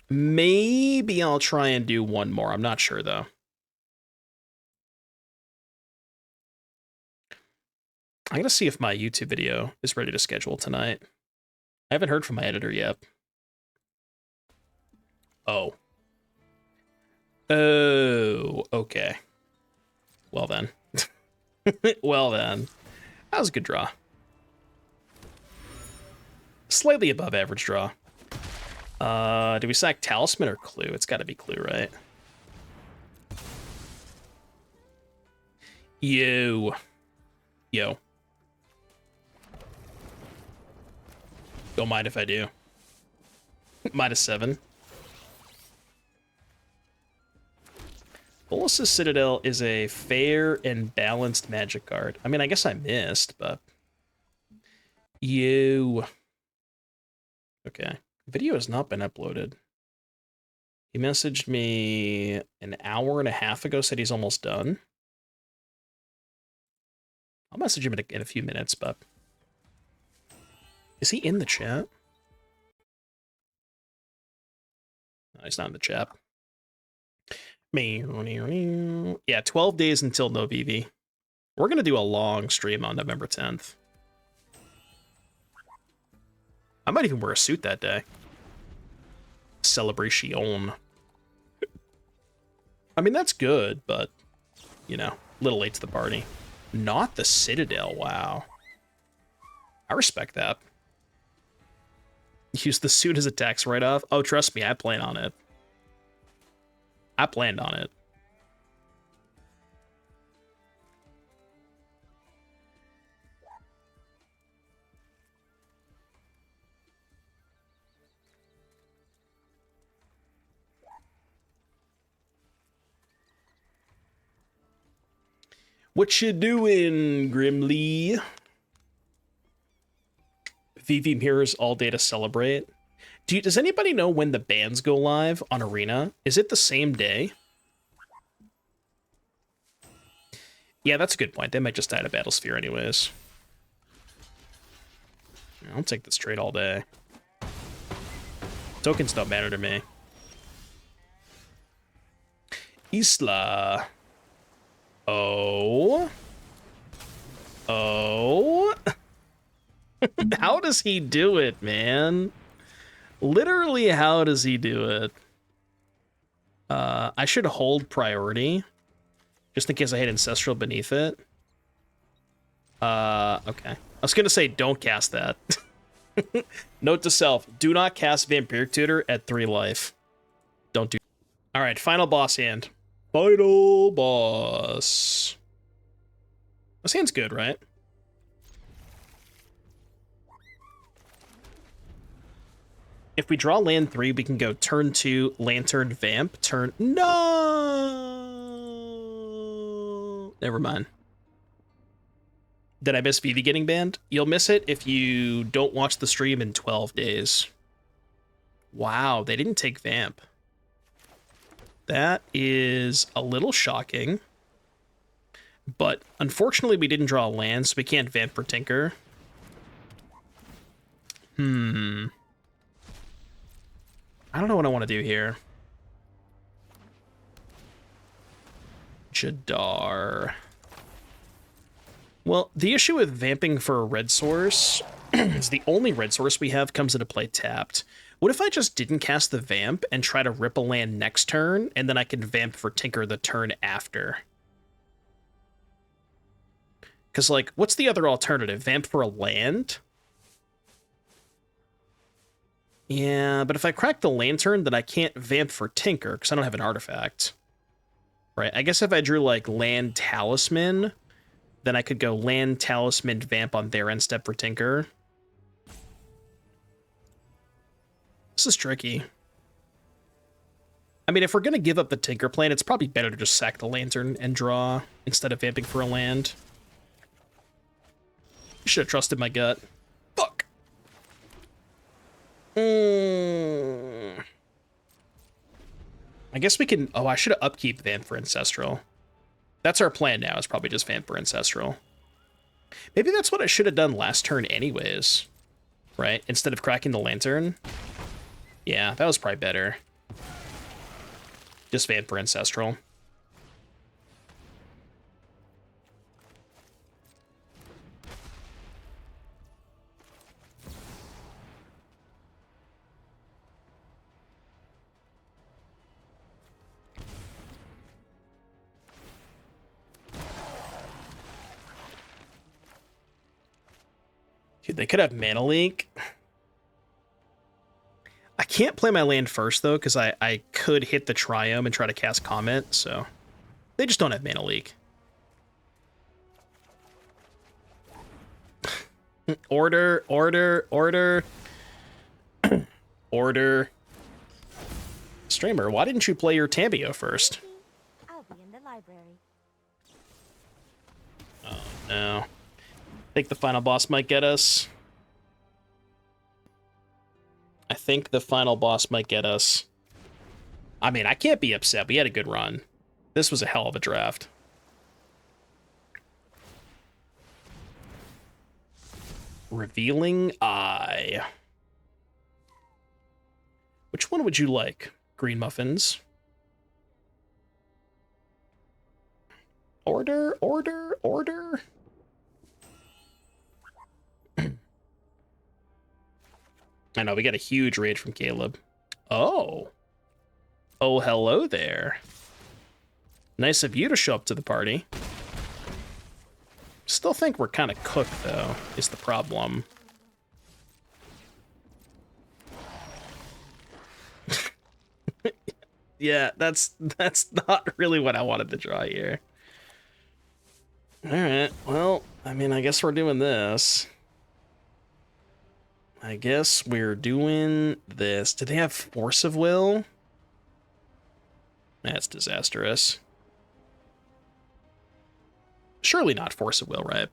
Maybe I'll try and do one more. I'm not sure, though. I'm going to see if my YouTube video is ready to schedule tonight. I haven't heard from my editor yet. Oh. Oh, okay. Well then. Well then. That was a good draw. Slightly above average draw. Do we sack Talisman or Clue? It's got to be Clue, right? Yo. Don't mind if I do. -7. Bolus's Citadel is a fair and balanced magic card. I mean, I guess I missed, but... Yo. Okay. Video has not been uploaded. He messaged me an hour and a half ago, said he's almost done. I'll message him in a few minutes, but... Is he in the chat? No, he's not in the chat. Yeah, 12 days until no VV. We're going to do a long stream on November 10th. I might even wear a suit that day. Celebration. I mean, that's good, but, you know, a little late to the party. Not the Citadel, wow. I respect that. Use the suit as a tax write-off? Oh, trust me, I plan on it. I planned on it. What you doing, Grimly? VV mirrors all day to celebrate. Does anybody know when the bans go live on Arena? Is it the same day? Yeah, that's a good point. They might just die to Battlesphere anyways. I'll take this trade all day. Tokens don't matter to me. Isla. Oh. Oh. How does he do it, man? Literally, how does he do it? I should hold priority. Just in case I hit Ancestral beneath it. Okay. I was gonna say, don't cast that. Note to self, do not cast Vampiric Tutor at 3 life. Don't do. Alright, final boss hand. Final boss. This hand's good, right? If we draw land 3, we can go turn 2, Lantern, Vamp, turn... No! Never mind. Did I miss Vivi getting banned? You'll miss it if you don't watch the stream in 12 days. Wow, they didn't take Vamp. That is a little shocking. But unfortunately, we didn't draw a land, so we can't Vamp for Tinker. I don't know what I want to do here. Jadar. Well, the issue with vamping for a red source is the only red source we have comes into play tapped. What if I just didn't cast the vamp and try to rip a land next turn, and then I can vamp for Tinker the turn after? Because, like, what's the other alternative? Vamp for a land? Yeah, but if I crack the Lantern, then I can't vamp for Tinker, because I don't have an artifact. Right, I guess if I drew, like, Land Talisman, then I could go Land Talisman Vamp on their end step for Tinker. This is tricky. I mean, if we're going to give up the Tinker plan, it's probably better to just sack the Lantern and draw instead of vamping for a land. Should have trusted my gut. Fuck! I guess we can... Oh, I should have upkeep Vamp for Ancestral. That's our plan now, is probably just Vamp for Ancestral. Maybe that's what I should have done last turn anyways. Right? Instead of cracking the Lantern. Yeah, that was probably better. Just Vamp for Ancestral. Dude, they could have Mana Leak. I can't play my land first, though, because I could hit the Triome and try to cast Comment, so... They just don't have Mana Leak. Order, order, order. Order. Streamer, why didn't you play your Tambio first? I'll be in the library. Oh, no. I think the final boss might get us. I think the final boss might get us. I mean, I can't be upset. We had a good run. This was a hell of a draft. Revealing Eye. Which one would you like? Green muffins. Order, order, order. I know, we got a huge raid from Caleb. Oh. Oh, hello there. Nice of you to show up to the party. Still think we're kind of cooked, though, is the problem. Yeah, that's not really what I wanted to draw here. Alright, well, I mean, I guess we're doing this. I guess we're doing this. Do they have Force of Will? That's disastrous. Surely not Force of Will, right?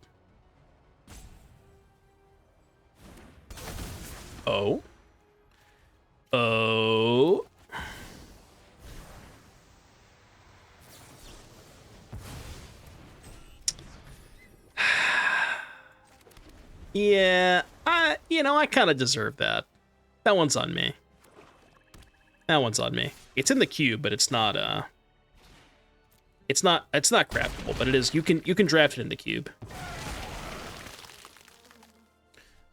Oh. Oh. Yeah, I kind of deserve that. That one's on me. That one's on me. It's in the cube, but it's not it's not craftable, but it is you can draft it in the cube.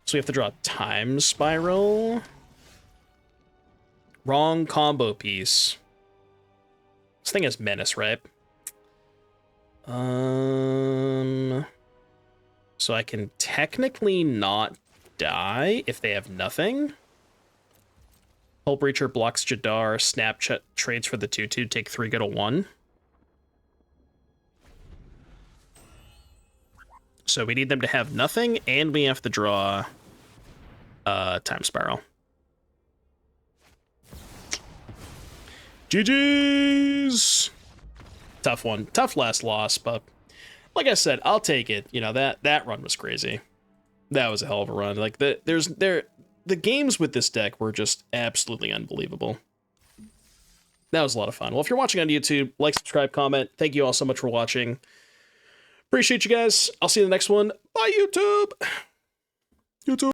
So we have to draw Time Spiral. Wrong combo piece. This thing has Menace, right? So I can technically not die if they have nothing. Hullbreacher blocks Jadar. Snapchat trades for the 2/2. Take 3, go to 1. So we need them to have nothing, and we have to draw Time Spiral. GG's! Tough one. Tough last loss, but like I said, I'll take it. You know, that run was crazy. That was a hell of a run. Like the games with this deck were just absolutely unbelievable. That was a lot of fun. Well, if you're watching on YouTube, like, subscribe, comment. Thank you all so much for watching. Appreciate you guys. I'll see you in the next one. Bye, YouTube. YouTube.